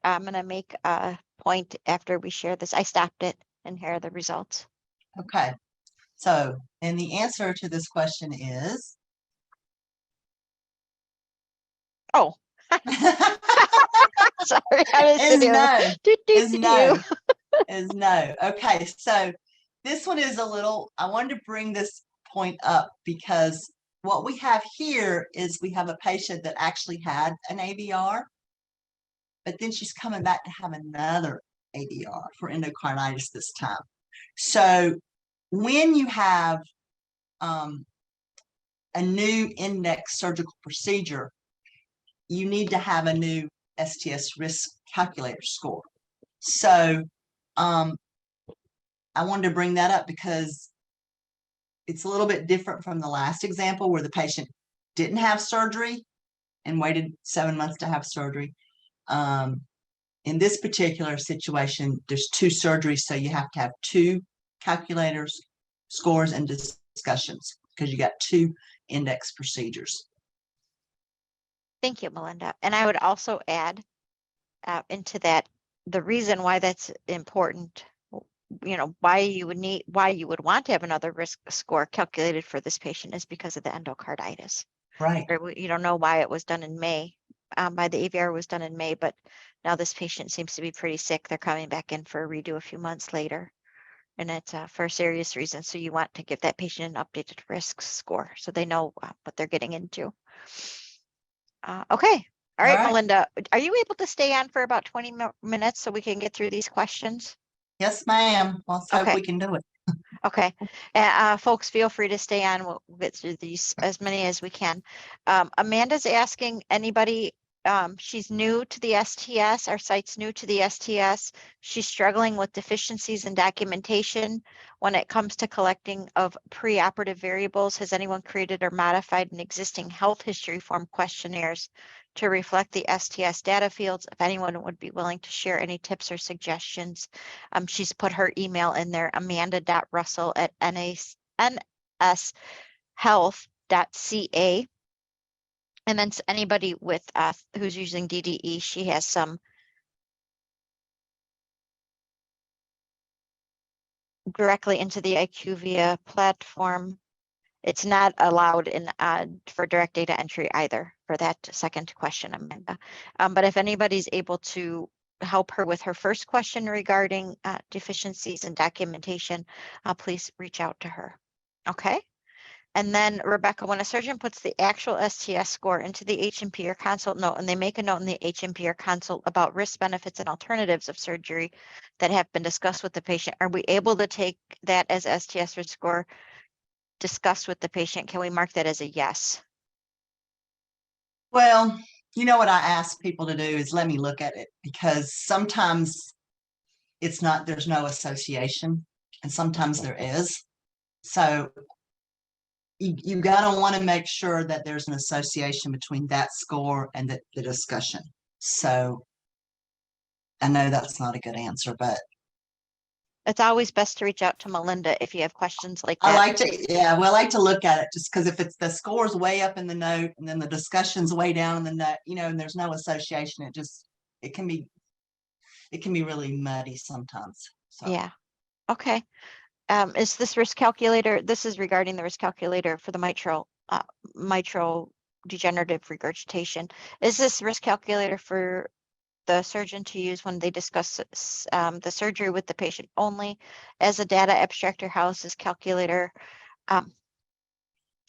I'm gonna make a point after we share this. I stopped it and here are the results. Okay, so and the answer to this question is. Oh, sorry, I was is sitting no. there. Do, do, Is do, no. do. Is no. Okay, so this one is a little. I wanted to bring this point up because what we have here is we have a patient that actually had an AVR, but then she's coming back to have another AVR for endocarditis this time. So when you have a new index surgical procedure, you need to have a new STS risk calculator score. So I wanted to bring that up because it's a little bit different from the last example where the patient didn't have surgery and waited 7 months to have surgery. In this particular situation, there's 2 surgeries, so you have to have 2 calculators, scores, and discussions because you got 2 index procedures. Thank you, Melinda. And I would also add into that the reason why that's important, why you would want to have another risk score calculated for this patient is because of the endocarditis. Right. You don't know why it was done in May, by the AVR was done in May, but now this patient seems to be pretty sick. They're coming back in for a redo a few months later, and it's for a serious reason. So you want to give that patient an updated risk score so they know what they're getting into. Okay. All right, Melinda, are you able to stay on for about 20 minutes so we can get through these questions? Yes, ma'am. Let's hope Okay. we can do it. Okay. Folks, feel free to stay on. We'll get through these as many as we can. Amanda's asking anybody She's new to the STS. Our site's new to the STS. She's struggling with deficiencies in documentation when it comes to collecting of preoperative variables. Has anyone created or modified an existing health history form questionnaires to reflect the STS data fields? If anyone would be willing to share any tips or suggestions, she's put her email in there, amanda.russell@nshealth.ca. And then anybody with who's using DDE, she has some directly into the IQVIA platform. It's not allowed in for direct data entry either for that second question, Amanda. But if anybody's able to help her with her first question regarding deficiencies in documentation, please reach out to her. Okay. And then Rebecca, when a surgeon puts the actual STS score into the H&P or consult note, and they make a note in the H&P or consult about risk, benefits, and alternatives of surgery that have been discussed with the patient, are we able to take that as STS risk score discussed with the patient? Can we mark that as a yes? Well, you know what I ask people to do is let me look at it, because sometimes it's not, there's no association, and sometimes there is. So you gotta want to make sure that there's an association between that score and the discussion. So I know that's not a good answer, but It's always best to reach out to Melinda if you have questions like I that. like to, yeah, well, I like to look at it just because if it's the score's way up in the note and then the discussion's way down in the note, you know, and there's no association, it can be really muddy sometimes. So Yeah. Okay. Is this risk calculator? This is regarding the risk calculator for the mitral degenerative regurgitation. Is this risk calculator for the surgeon to use when they discuss the surgery with the patient only as a data abstractor? How is this calculator?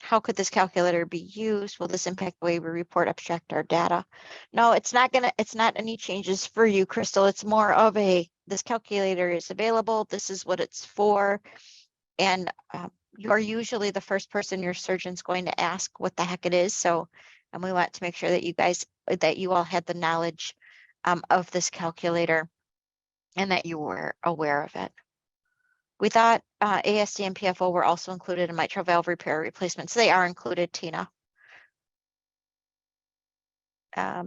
How could this calculator be used? Will this impact the way we report abstract our data? No, it's not any changes for you, Crystal. It's more of this calculator is available. This is what it's for. And you are usually the first person your surgeon's going to ask what the heck it is. So, and we want to make sure that you all had the knowledge of this calculator and that you were aware of it. We thought ASD and PFO were also included in mitral valve repair replacements. They are included, Tina.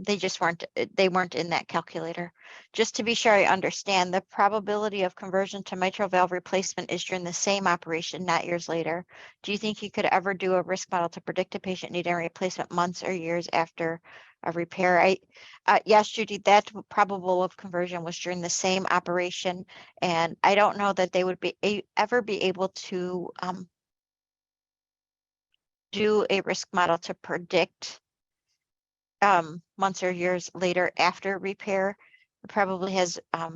They just weren't in that calculator. Just to be sure I understand, the probability of conversion to mitral valve replacement is during the same operation, not years later. Do you think you could ever do a risk model to predict a patient needing a replacement months or years after a repair? Yes, Judy, that probable of conversion was during the same operation, and I don't know that they would ever be able to do a risk model to predict months or years later after repair. It probably has a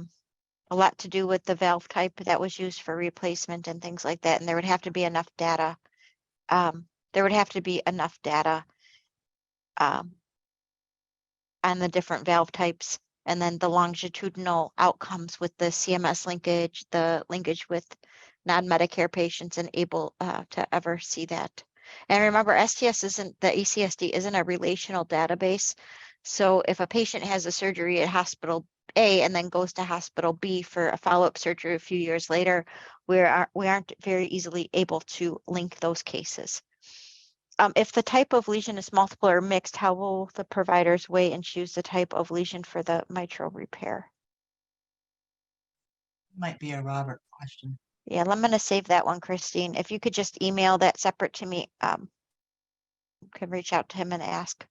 lot to do with the valve type that was used for replacement and things like that. And there would have to be enough data. On the different valve types, and then the longitudinal outcomes with the CMS linkage, the linkage with non-Medicare patients, and able to ever see that. And remember, the ACSD isn't a relational database. So if a patient has a surgery at hospital A and then goes to hospital B for a follow-up surgery a few years later, we aren't very easily able to link those cases. If the type of lesion is multiple or mixed, how will the providers weigh and choose the type of lesion for the mitral repair? might be a Robert question. Yeah, I'm going to save that one, Christine. If you could just email that separate to me, can reach out to him and ask.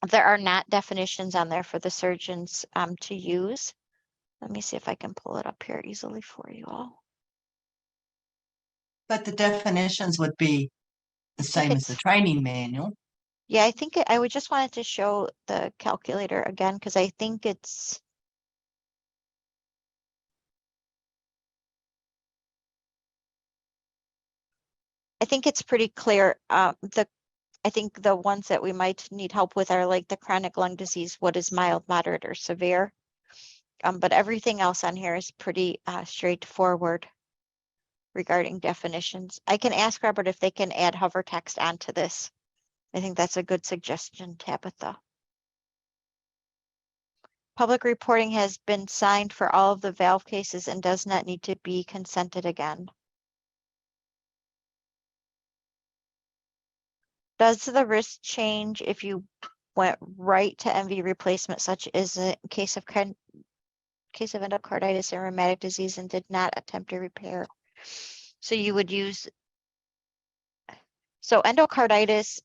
There are not definitions on there for the surgeons to use. Let me see if I can pull it up here easily for you all. But the definitions would be the same as the training manual. Yeah, I think I would just wanted to show the calculator again, because I think it's pretty clear. I think the ones that we might need help with are like the chronic lung disease, what is mild, moderate, or severe. But everything else on here is pretty straightforward regarding definitions. I can ask Robert if they can add hover text onto this. I think that's a good suggestion, Tabitha. Public reporting has been signed for all of the valve cases and does not need to be consented again. Does the risk change if you went right to MV replacement, such as in case of endocarditis and rheumatic disease, and did not attempt a repair? So you would use, so endocarditis,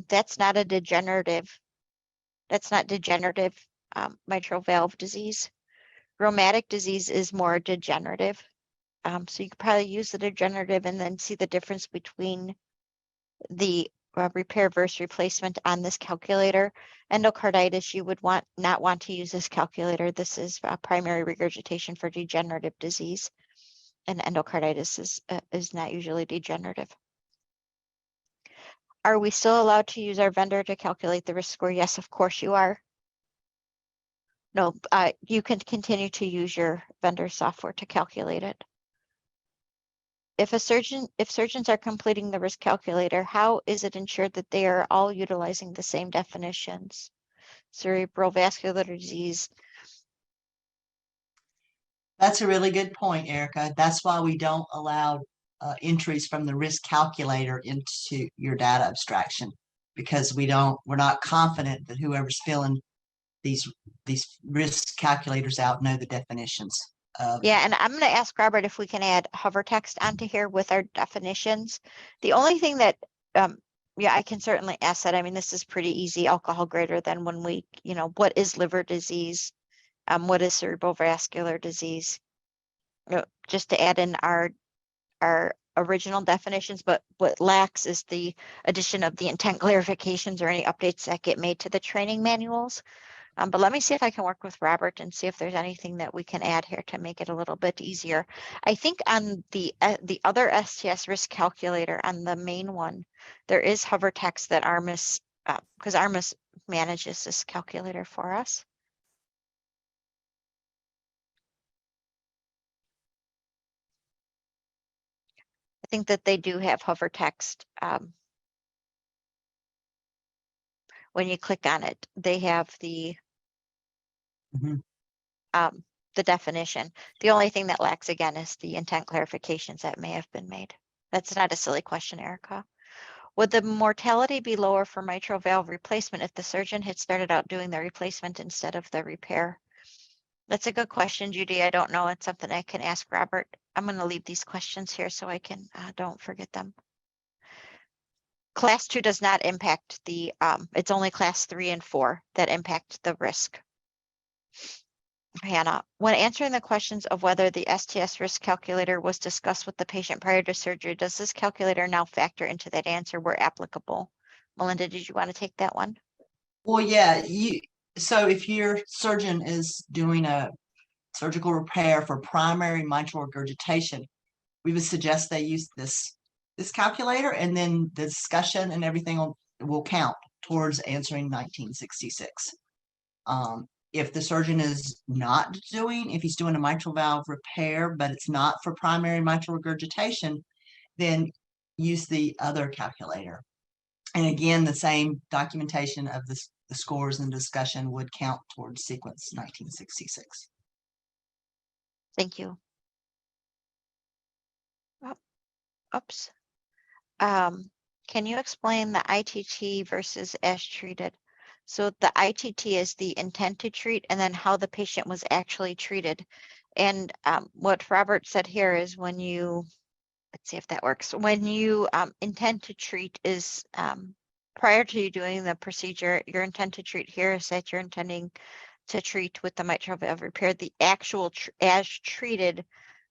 that's not a degenerative, that's not degenerative mitral valve disease. Rheumatic disease is more degenerative. So you could probably use the degenerative and then see the difference between the repair versus replacement on this calculator. Endocarditis, you would not want to use this calculator. This is primary regurgitation for degenerative disease, and endocarditis is not usually degenerative. Are we still allowed to use our vendor to calculate the risk score? Yes, of course you are. No, you can continue to use your vendor software to calculate it. If surgeons are completing the risk calculator, how is it ensured that they are all utilizing the same definitions? Cerebral vascular disease. That's a really good point, Erica. That's why we don't allow entries from the risk calculator into your data abstraction, because we're not confident that whoever's filling these risk calculators out know the definitions. Yeah, and I'm going to ask Robert if we can add hover text onto here with our definitions. The only thing that, yeah, I can certainly ask that. I mean, this is pretty easy, alcohol greater than when we, what is liver disease? What is cerebral vascular disease? Just to add in our original definitions, but what lacks is the addition of the intent clarifications or any updates that get made to the training manuals. But let me see if I can work with Robert and see if there's anything that we can add here to make it a little bit easier. I think on the other STS risk calculator, on the main one, there is hover text that ARMIS, because ARMIS manages this calculator for us. I think that they do have hover text. When you click on it, they have the definition. The only thing that lacks again is the intent clarifications that may have been made. That's not a silly question, Erica. Would the mortality be lower for mitral valve replacement if the surgeon had started out doing the replacement instead of the repair? That's a good question, Judy. I don't know. It's something I can ask Robert. I'm going to leave these questions here so I can don't forget them. Class 2 does not impact the, it's only class 3 and 4 that impact the risk. Hannah, when answering the questions of whether the STS risk calculator was discussed with the patient prior to surgery, does this calculator now factor into that answer where applicable? Melinda, did you want to take that one? Well, yeah, so if your surgeon is doing a surgical repair for primary mitral regurgitation, we would suggest they use this calculator, and then the discussion and everything will count towards answering 1966. If the surgeon is not if he's doing a mitral valve repair, but it's not for primary mitral regurgitation, then use the other calculator. And again, the same documentation of the scores and discussion would count towards sequence 1966. Thank you. Oops. Can you explain the ITT versus as treated? So the ITT is the intent to treat, and then how the patient was actually treated. And what Robert said here is when you, let's see if that works. When you intend to treat is prior to you doing the procedure, your intent to treat here is that you're intending to treat with the mitral valve repair. The actual as treated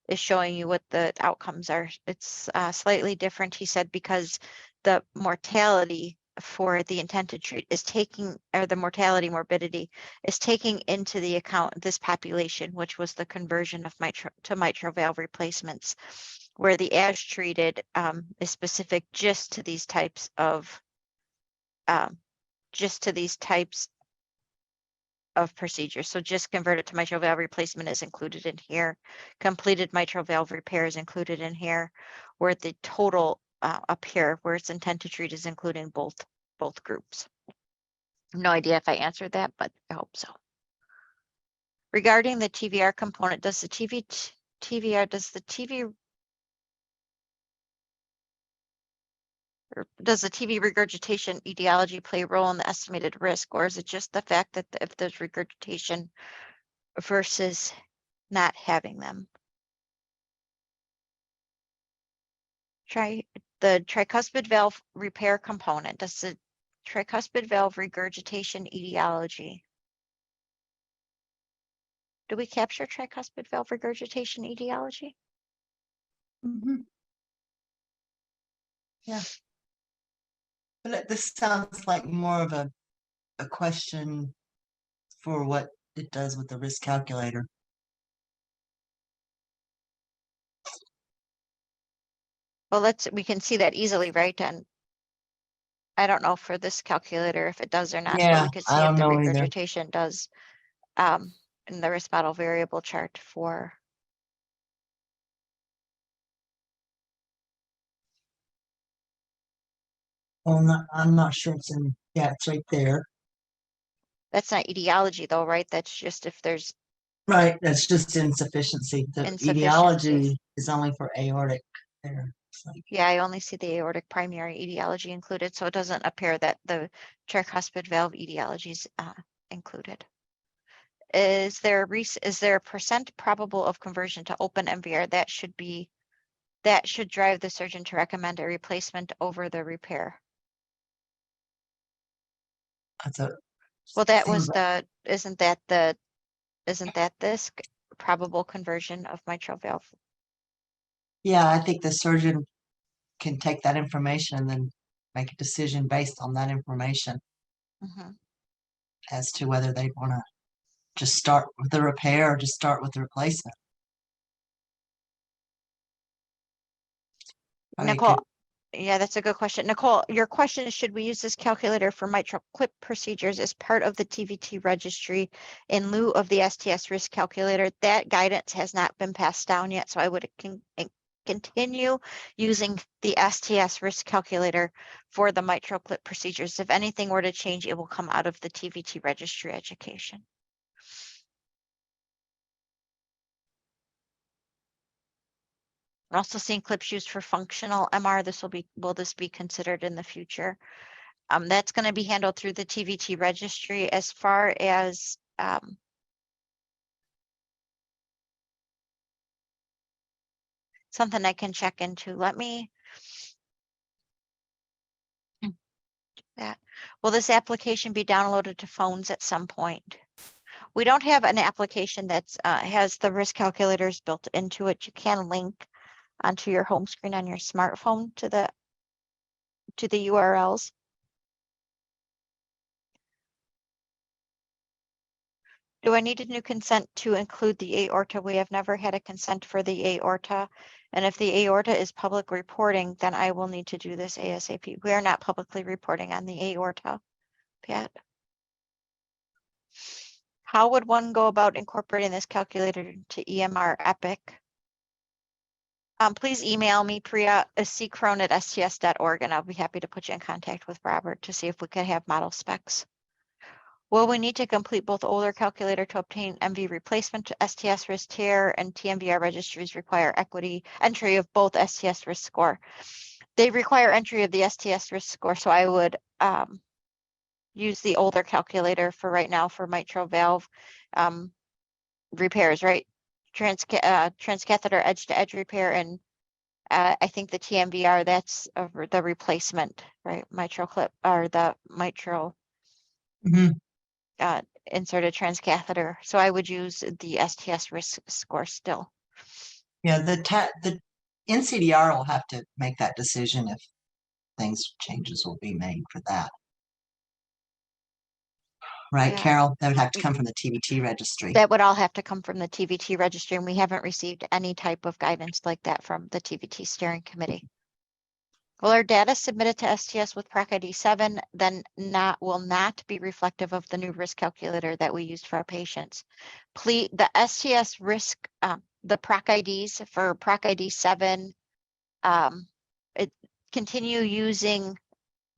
is showing you what the outcomes are. It's slightly different, he said, because the mortality for the intent to treat is taking, or the mortality morbidity is taking into the account this population, which was the conversion of mitral valve replacements, where the as treated is specific just to these types of procedures. So just converted to mitral valve replacement is included in here. Completed mitral valve repair is included in here, where the total up here, where it's intent to treat, is including both groups. No idea if I answered that, but I hope so. Regarding the TVR component, does the TB regurgitation etiology play a role in the estimated risk, or is it just the fact that if there's regurgitation versus not having them? Try the tricuspid valve repair component. Does the tricuspid valve regurgitation etiology? Do we capture tricuspid valve regurgitation etiology? Yeah. But this sounds like more of a question for what it does with the risk calculator. Well, we can see that easily, right? And I don't know for this calculator if it does or not, but Yeah, we could I see if don't the know either. regurgitation does in the risk model variable chart for. Well, I'm not sure it's in, yeah, it's right there. That's not etiology though, right? That's just if there's Right, that's just insufficiency. The insufficiencies. etiology is only for aortic there. It's like, Yeah, I only see the aortic primary etiology included, so it doesn't appear that the tricuspid valve etiology is included. Is there a percent probable of conversion to open MVR? That should drive the surgeon to recommend a replacement over the repair. that's a, Well, that was seems like- isn't that this probable conversion of mitral valve? yeah, I think the surgeon can take that information and then make a decision based on that information Mhm. as to whether they want to just start with the repair or just start with the replacement. I mean, it Nicole, could- yeah, that's a good question. Nicole, your question is, should we use this calculator for mitral clip procedures as part of the TVT registry in lieu of the STS risk calculator? That guidance has not been passed down yet, so I would continue using the STS risk calculator for the mitral clip procedures. If anything were to change, it will come out of the TVT registry education. We're also seeing clips used for functional MR. Will this be considered in the future? That's going to be handled through the TVT registry. As far as something I can check into, let me. That. Will this application be downloaded to phones at some point? We don't have an application that's has the risk calculators built into it. You can link onto your home screen on your smartphone to the URLs. Do I need a new consent to include the aorta? We have never had a consent for the aorta. And if the aorta is public reporting, then I will need to do this ASAP. We are not publicly reporting on the aorta, Pat. How would one go about incorporating this calculator into EMR Epic? Please email me, Priya, ccrone@sts.org, and I'll be happy to put you in contact with Robert to see if we could have model specs. Will we need to complete both older calculator to obtain MV replacement? STS risk tier and TMVR registries require entry of both STS risk score. They require entry of the STS risk score, so I would use the older calculator for right now for mitral valve repairs, right? Transcatheter edge-to-edge repair, and I think the TMVR, that's the replacement, right? Mitral clip or the mitral inserted transcatheter. So I would use the STS risk score still. Yeah, the NCDR will have to make that decision if changes will be made for that. Right, Yeah. Carol? That would have to come from the TVT registry. That would all have to come from the TVT registry, and we haven't received any type of guidance like that from the TVT steering committee. Will our data submitted to STS with PRAC ID 7 then will not be reflective of the new risk calculator that we used for our patients? Please, the STS risk, the PRAC IDs for PRAC ID 7, continue using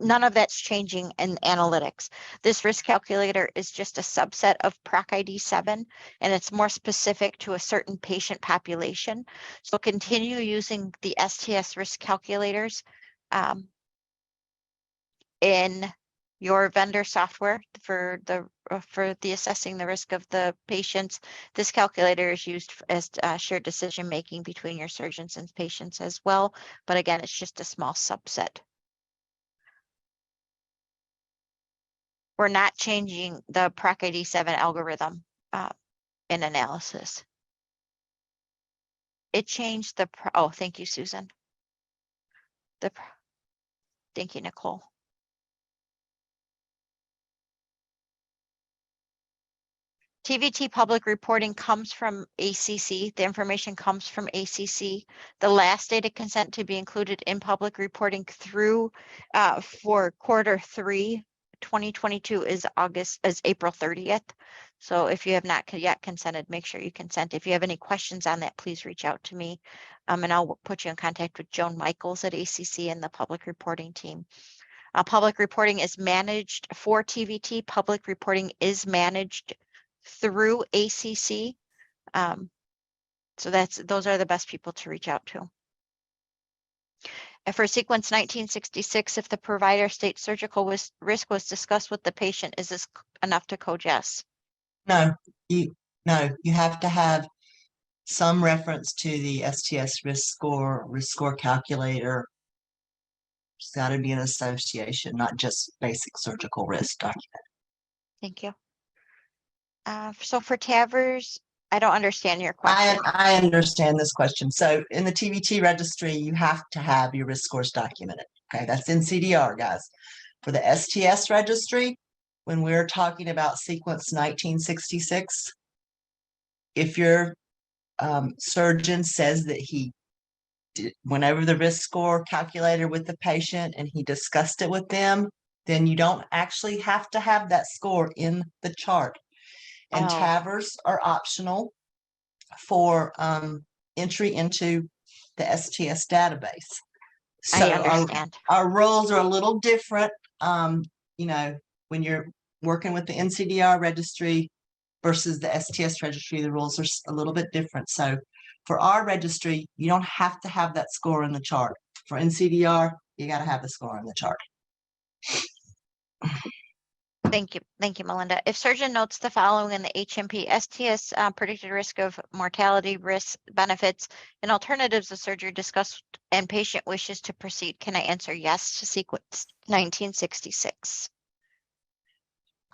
none of that's changing in analytics. This risk calculator is just a subset of PROC-ID 7, and it's more specific to a certain patient population. So continue using the STS risk calculators in your vendor software for the assessing the risk of the patients. This calculator is used as shared decision making between your surgeons and patients as well. But again, it's just a small subset. We're not changing the PROC-ID 7 algorithm in analysis. It changed the, oh, thank you, Susan. Thank you, Nicole. TVT public reporting comes from ACC. The information comes from ACC. The last data consent to be included in public reporting through for Q3 2022 is April 30th. So if you have not yet consented, make sure you consent. If you have any questions on that, please reach out to me, and I'll put you in contact with Joan Michaels at ACC and the public reporting team. Public reporting is managed for TVT. Public reporting is managed through ACC. So those are the best people to reach out to. And for sequence 1966, if the provider state surgical risk was discussed with the patient, is this enough to code yes? No, you have to have some reference to the STS risk score calculator. It's got to be an association, not just basic surgical risk document. Thank you. So for TAVRs, I don't understand your question. I understand this question. So in the TVT registry, you have to have your risk scores documented. Okay, that's in CDR, guys. For the STS registry, when we're talking about sequence 1966, if your surgeon says that he went over the risk score calculator with the patient and he discussed it with them, then you don't actually have to have that score in the chart. And TAVRs are optional for entry into the STS database. So I understand. Our rules are a little different. You know, when you're working with the NCDR registry versus the STS registry, the rules are a little bit different. So for our registry, you don't have to have that score in the chart. For NCDR, you got to have the score in the chart. Thank you, Melinda. If surgeon notes the following in the HMP, STS predicted risk of mortality, risk, benefits, and alternatives of surgery discussed and patient wishes to proceed, can I answer yes to sequence 1966?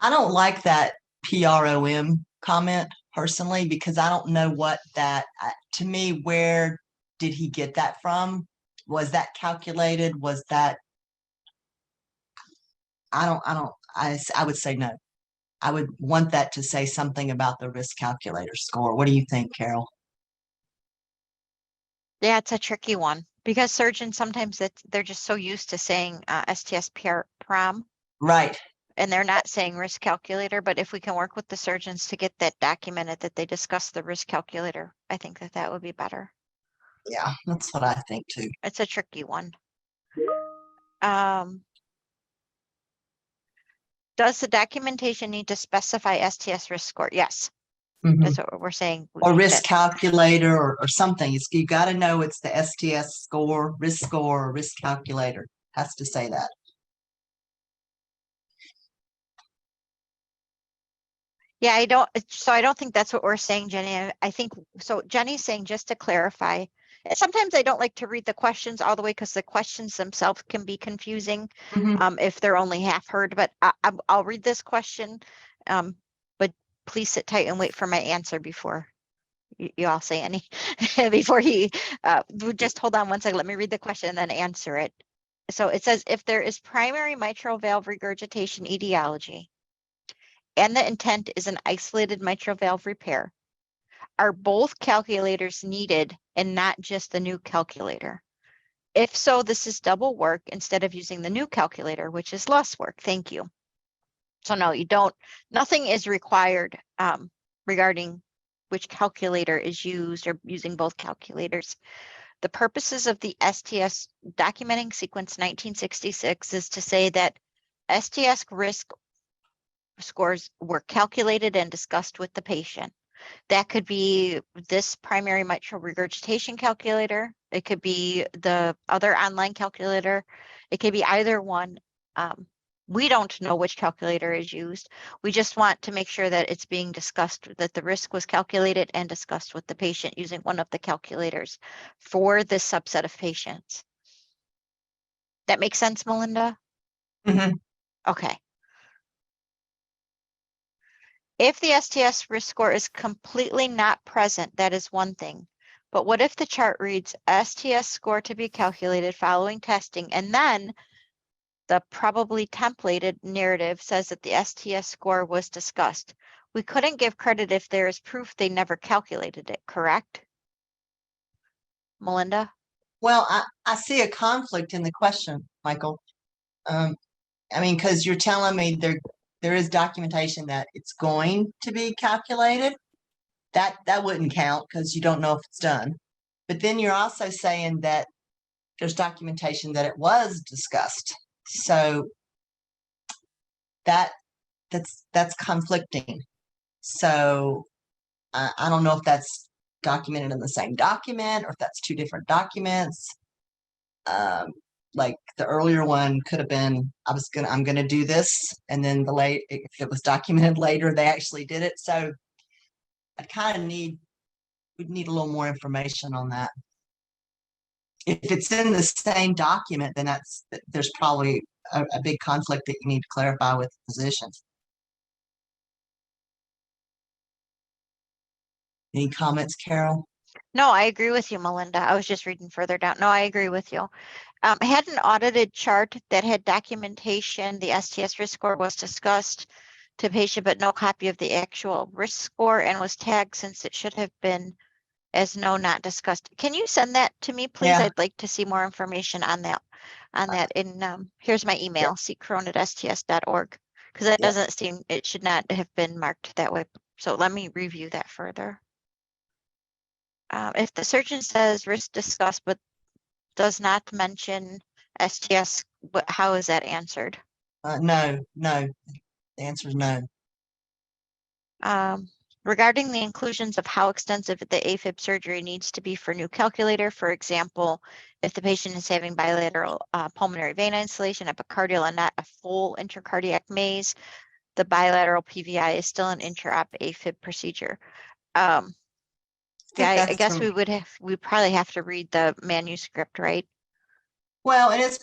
I don't like that PROM comment personally, because I don't know what that, to me, where did he get that from? Was that calculated? Was that, I would say no. I would want that to say something about the risk calculator score. What do you think, Carol? Yeah, it's a tricky one because surgeons sometimes they're just so used to saying STS PROM. Right. And they're not saying risk calculator, but if we can work with the surgeons to get that documented that they discuss the risk calculator, I think that would be better. Yeah, that's what I think too. It's a tricky one. Does the documentation need to specify STS risk score? Yes. Mm-hmm. That's what we're saying. Or risk calculator or something. You got to know it's the STS score, risk calculator. Has to say that. Yeah, I don't think that's what we're saying, Jenny. I think, so Jenny's saying, just to clarify, sometimes I don't like to read the questions all the way because the questions themselves can be confusing if they're only half heard, but I'll read this question, but please sit tight and wait for my answer before you all say any, before just hold on one second, let me read the question and then answer it. So it says, if there is primary mitral valve regurgitation etiology, and the intent is an isolated mitral valve repair, are both calculators needed and not just the new calculator? If so, this is double work instead of using the new calculator, which is less work. Thank you. So no, you don't, nothing is required regarding which calculator is used or using both calculators. The purposes of the STS documenting sequence 1966 is to say that STS risk scores were calculated and discussed with the patient. That could be this primary mitral regurgitation calculator. It could be the other online calculator. It could be either one. We don't know which calculator is used. We just want to make sure that it's being discussed, that the risk was calculated and discussed with the patient using one of the calculators for this subset of patients. That makes sense, Melinda? Mhm. Okay. If the STS risk score is completely not present, that is one thing. But what if the chart reads STS score to be calculated following testing, and then the probably templated narrative says that the STS score was discussed? We couldn't give credit if there is proof they never calculated it, correct? Melinda? Well, I see a conflict in the question, Michael. I mean, because you're telling me there is documentation that it's going to be calculated. That wouldn't count because you don't know if it's done. But then you're also saying that there's documentation that it was discussed. So that's conflicting. So I don't know if that's documented in the same document or if that's two different documents. Like the earlier one could have been, I'm gonna do this, and then if it was documented later, they actually did it. So I kind of we'd need a little more information on that. If it's in the same document, then there's probably a big conflict that you need to clarify with physicians. Any comments, Carol? No, I agree with you, Melinda. I was just reading further down. No, I agree with you. I had an audited chart that had documentation. The STS risk score was discussed to patient, but no copy of the actual risk score, and was tagged since it should have been as no, not discussed. Can you send that to me, please? Yeah. I'd like to see more information on that. Here's my email, ccorona@sts.org, because that Yep. doesn't seem, it should not have been marked that way. So let me review that further. If the surgeon says risk discussed, but does not mention STS, how is that answered? No. The answer is no. Regarding the inclusions of how extensive the AFib surgery needs to be for new calculator, for example, if the patient is having bilateral pulmonary vein isolation, epicardial, and not a full intracardiac maze, the bilateral PVI is still an intra-op AFib procedure. Yeah, I guess we'd probably have to read the manuscript, right? Well, and it's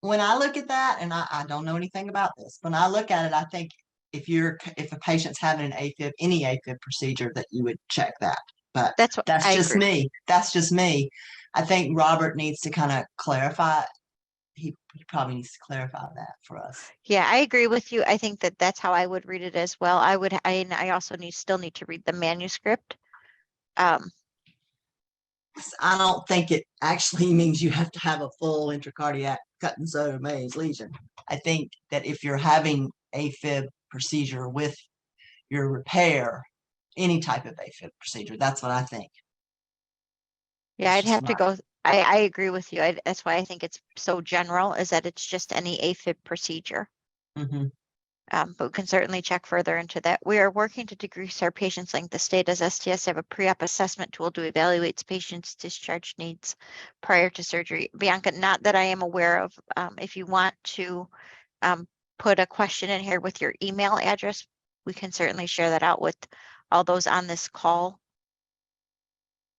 when I look at that, and I don't know anything about this, when I look at it, I think if a patient's having an AFib, any AFib procedure, that you would check that. But that's just me. That's just me. I think Robert needs to kind of clarify. He probably needs to clarify that for us. Yeah, I agree with you. I think that's how I would read it as well. I also still need to read the manuscript. I don't think it actually means you have to have a full intracardiac cut and sew maze lesion. I think that if you're having AFib procedure with your repair, any type of AFib procedure, that's what I think. Yeah, I'd have to go. I agree with you. That's why I think it's so general, is that it's just any AFib procedure. Mm-hmm. But we can certainly check further into that. We are working to decrease our patient's length of stay. Does STS have a pre-op assessment tool to evaluate patients' discharge needs prior to surgery? Bianca, not that I am aware of. If you want to put a question in here with your email address, we can certainly share that out with all those on this call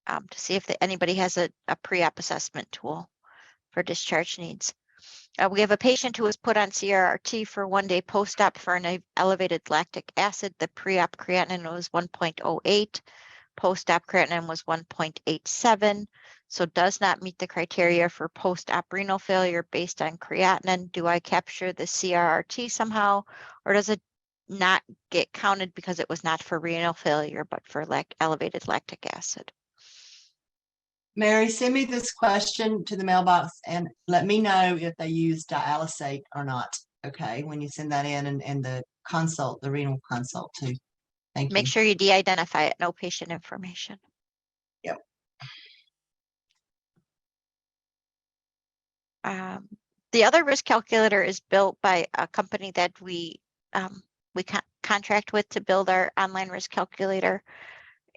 to see if anybody has a pre-op assessment tool for discharge needs. We have a patient who was put on CRRT for 1 day post-op for an elevated lactic acid. The pre-op creatinine was 1.08. Post-op creatinine was 1.87. So does not meet the criteria for post-op renal failure based on creatinine. Do I capture the CRRT somehow, or does it not get counted because it was not for renal failure, but for elevated lactic acid? Mary, send me this question to the mailbox and let me know if they use dialysate or not. Okay, when you send that in, and the consult, the renal consult too. Thank you. Make sure you de-identify it, no patient information. Yep. The other risk calculator is built by a company that we contract with to build our online risk calculator.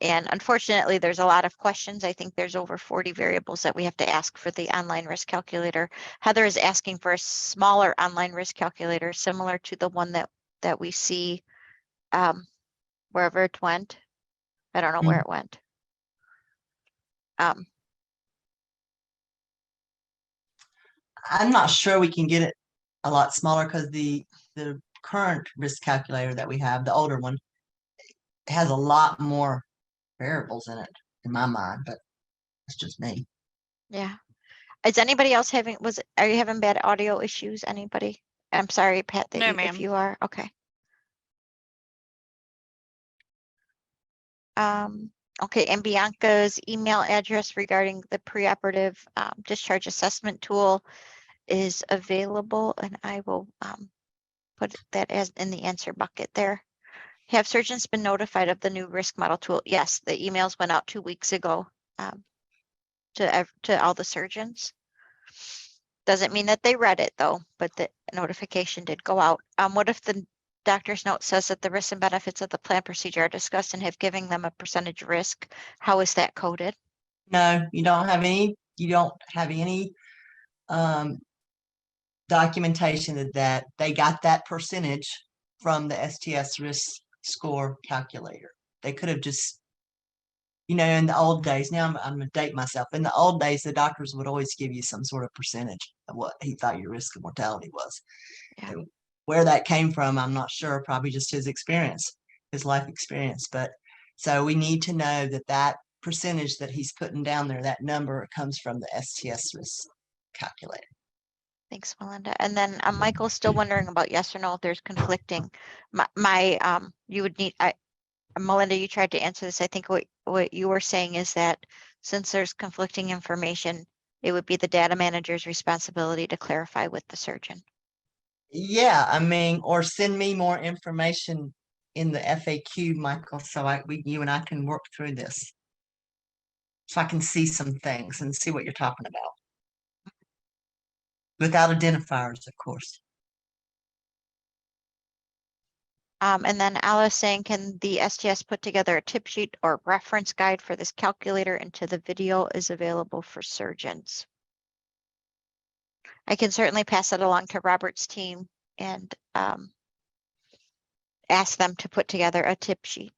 And unfortunately, there's a lot of questions. I think there's over 40 variables that we have to ask for the online risk calculator. Heather is asking for a smaller online risk calculator, similar to the one that we see wherever it went. I don't know where it went. I'm not sure we can get it a lot smaller because the current risk calculator that we have, the older one, has a lot more variables in it, in my mind, but it's just me. Yeah. Is anybody else are you having bad audio issues? Anybody? I'm sorry, Pat, No, if ma'am. you are, okay. Okay, and Bianca's email address regarding the preoperative discharge assessment tool is available, and I will put that as in the answer bucket there. Have surgeons been notified of the new risk model tool? Yes, the emails went out 2 weeks ago to all the surgeons. Doesn't mean that they read it though, but the notification did go out. What if the doctor's note says that the risks and benefits of the plan procedure are discussed and have given them a percentage risk? How is that coded? No, you don't have any documentation that they got that percentage from the STS risk score calculator. They could have just, in the old days, now I'm going to date myself. In the old days, the doctors would always give you some sort of percentage of what he thought your risk of mortality was. Yeah. And where that came from, I'm not sure, probably just his experience, his life experience. But so we need to know that percentage that he's putting down there, that number, comes from the STS risk calculator. Thanks, Melinda. And then Michael's still wondering about yes or no if there's conflicting. You would need, Melinda, you tried to answer this. I think what you were saying is that since there's conflicting information, it would be the data manager's responsibility to clarify with the surgeon. Yeah, I mean, or send me more information in the FAQ, Michael, so you and I can work through this. So I can see some things and see what you're talking about. Without identifiers, of course. And then Alice saying, can the STS put together a tip sheet or reference guide for this calculator into the video is available for surgeons? I can certainly pass it along to Robert's team and ask them to put together a tip sheet.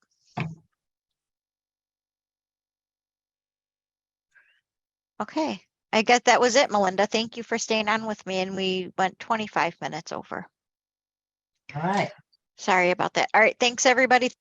Okay, I guess that was it, Melinda. Thank you for staying on with me, and we went 25 minutes over. All right. Sorry about that. All right, thanks everybody.